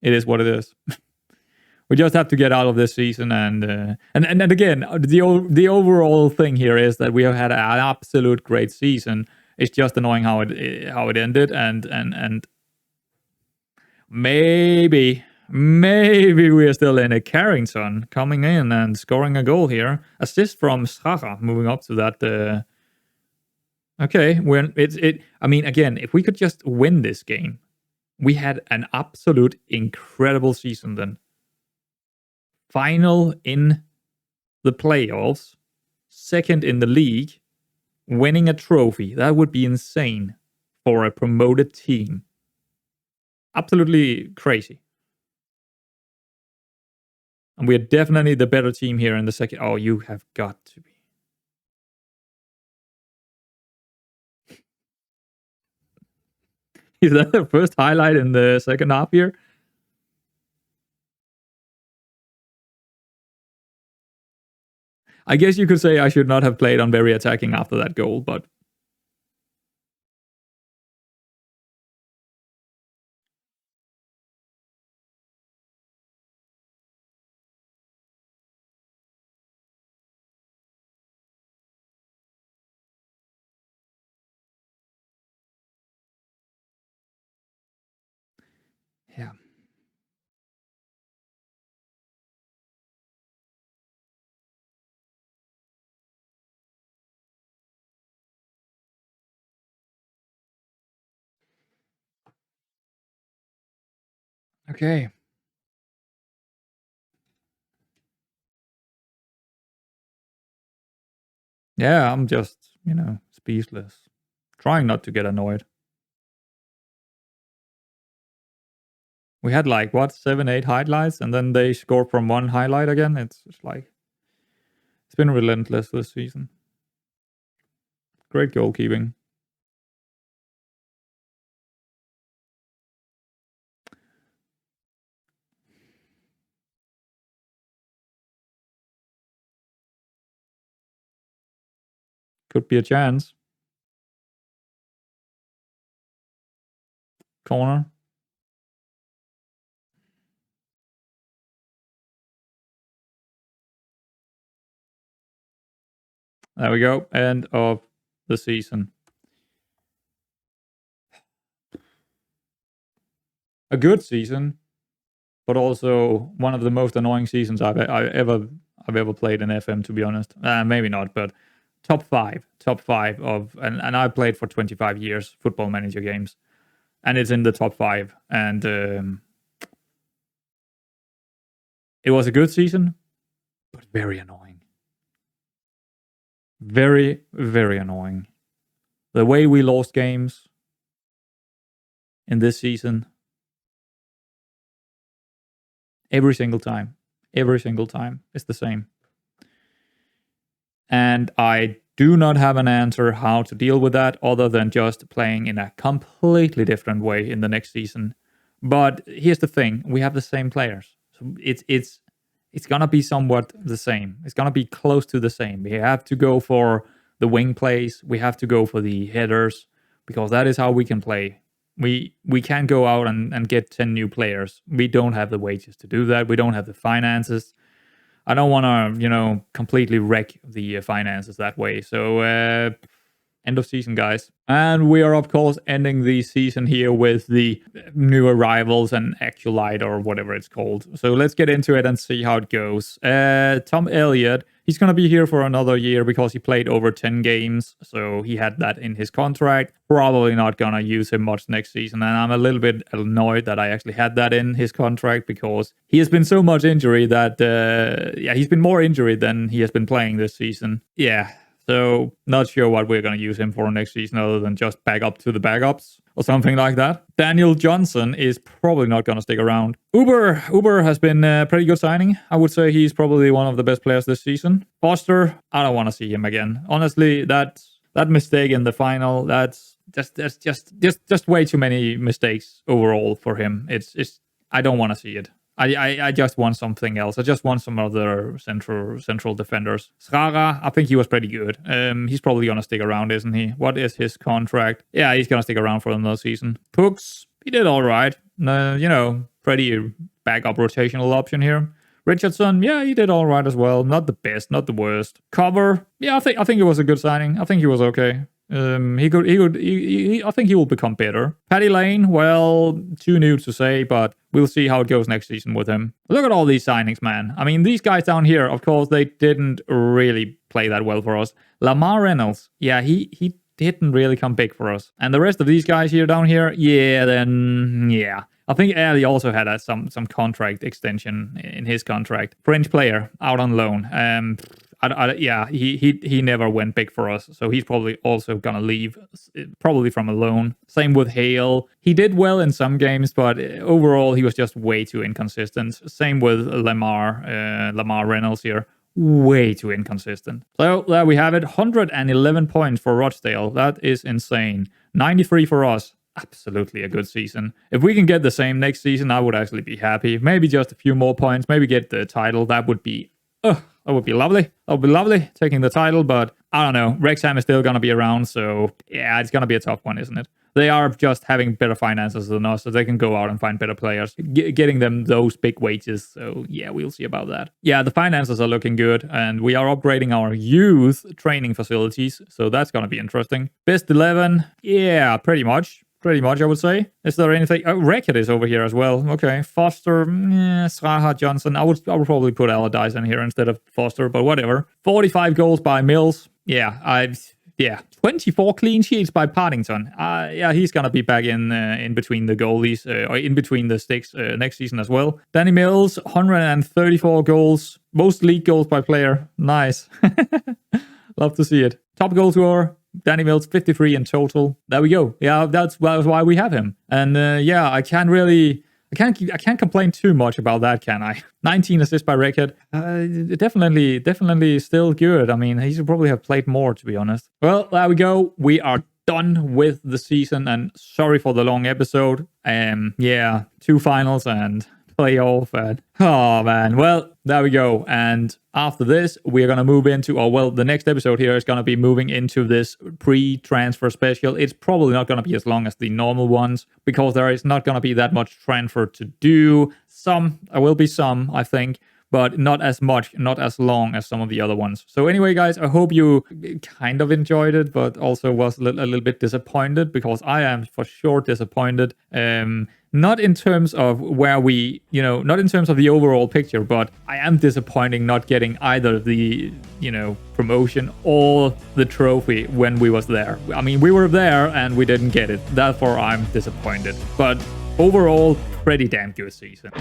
is what it is. We just have to get out of this season, and again, the overall thing here is that we have had an absolute great season. It's just annoying how it ended, and maybe we're still in it. Carrington coming in and scoring a goal here. Assist from Schacha, moving up to that. Okay, again, if we could just win this game, we had an absolute incredible season then. Final in the playoffs, second in the league, winning a trophy. That would be insane for a promoted team. Absolutely crazy. And we're definitely the better team here in the second. Oh, you have got to be. Is that the first highlight in the second half here? I guess you could say I should not have played on very attacking after that goal, but... Yeah. Okay. Yeah, I'm just, speechless. Trying not to get annoyed. We had like, what, 7, 8 highlights, and then they score from one highlight again. It's just like, it's been relentless this season. Great goalkeeping. Could be a chance. Corner. There we go. End of the season. A good season, but also one of the most annoying seasons I've ever played in FM, to be honest. Maybe not, but top five of, and I played for 25 years Football Manager games, and it's in the top 5. And it was a good season, but very annoying. Very, very annoying. The way we lost games in this season, every single time, it's the same. And I do not have an answer how to deal with that other than just playing in a completely different way in the next season. But here's the thing, we have the same players. So it's gonna be somewhat the same. It's gonna be close to the same. We have to go for the wing plays. We have to go for the headers, because that is how we can play. We can't go out and get 10 new players. We don't have the wages to do that. We don't have the finances. I don't want to, completely wreck the finances that way. So end of season, guys. And we are, of course, ending the season here with the new arrivals and Actualite, or whatever it's called. So let's get into it and see how it goes. Tom Elliott, he's going to be here for another year because he played over 10 games. So he had that in his contract. Probably not going to use him much next season. And I'm a little bit annoyed that I actually had that in his contract, because he has been so much injury that, he's been more injured than he has been playing this season. Yeah. So not sure what we're going to use him for next season other than just back up to the backups or something like that. Daniel Johnson is probably not going to stick around. Uber has been a pretty good signing. I would say he's probably one of the best players this season. Foster, I don't want to see him again. Honestly, that mistake in the final, that's just way too many mistakes overall for him. It's I don't want to see it. I just want something else. I just want some other central defenders. Schara, I think he was pretty good. He's probably going to stick around, isn't he? What is his contract? Yeah, he's going to stick around for another season. Pooks, he did all right. Pretty backup rotational option here. Richardson, yeah, he did all right as well. Not the best, not the worst. Cover, yeah, I think it was a good signing. I think he was okay. I think he will become better. Paddy Lane, well, too new to say, but we'll see how it goes next season with him. Look at all these signings, man. I mean, these guys down here, of course, they didn't really play that well for us. Lamar Reynolds, yeah, he didn't really come big for us. And the rest of these guys here down here, yeah. I think Elliott also had some contract extension in his contract. French player out on loan. He never went big for us, so he's probably also gonna leave, probably from a loan. Same with Hale. He did well in some games, but overall he was just way too inconsistent. Same with Lamar Reynolds here. Way too inconsistent. So there we have it. 111 points for Rochdale. That is insane. 93 for us. Absolutely a good season. If we can get the same next season, I would actually be happy. Maybe just a few more points. Maybe get the title. That would be lovely. That would be lovely, taking the title, but I don't know. Wrexham is still going to be around, so yeah, it's going to be a tough one, isn't it? They are just having better finances than us, so they can go out and find better players, getting them those big wages. So yeah, we'll see about that. Yeah, the finances are looking good, and we are upgrading our youth training facilities, so that's going to be interesting. Best 11, yeah, pretty much, I would say. Is there anything? Oh, Racket is over here as well. Okay, Foster, Straha, Johnson. I would probably put Allardyce in here instead of Foster, but whatever. 45 goals by Mills. Yeah, 24 clean sheets by Partington. Yeah, he's gonna be back in between the goalies, or in between the sticks next season as well. Danny Mills, 134 goals, most league goals by player. Nice. Love to see it. Top goal scorer, Danny Mills, 53 in total. There we go. Yeah, that's why we have him. And I can't really I can't complain too much about that, can I? 19 assists by record. Definitely still good. I mean, he should probably have played more, to be honest. Well, there we go. We are done with the season, and sorry for the long episode. Yeah, 2 finals and playoff, and oh man. Well, there we go. And after this, we're gonna move into, the next episode here is gonna be moving into this pre-transfer special. It's probably not gonna be as long as the normal ones because there is not gonna be that much transfer to do. There will be some, I think, but not as much, not as long as some of the other ones. So anyway, guys, I hope you kind of enjoyed it, but also was a little bit disappointed, because I am for sure disappointed. Not in terms of not in terms of the overall picture, but I am disappointing not getting either the, promotion or the trophy when we was there. I mean, we were there and we didn't get it. Therefore, I'm disappointed. But overall, pretty damn good season.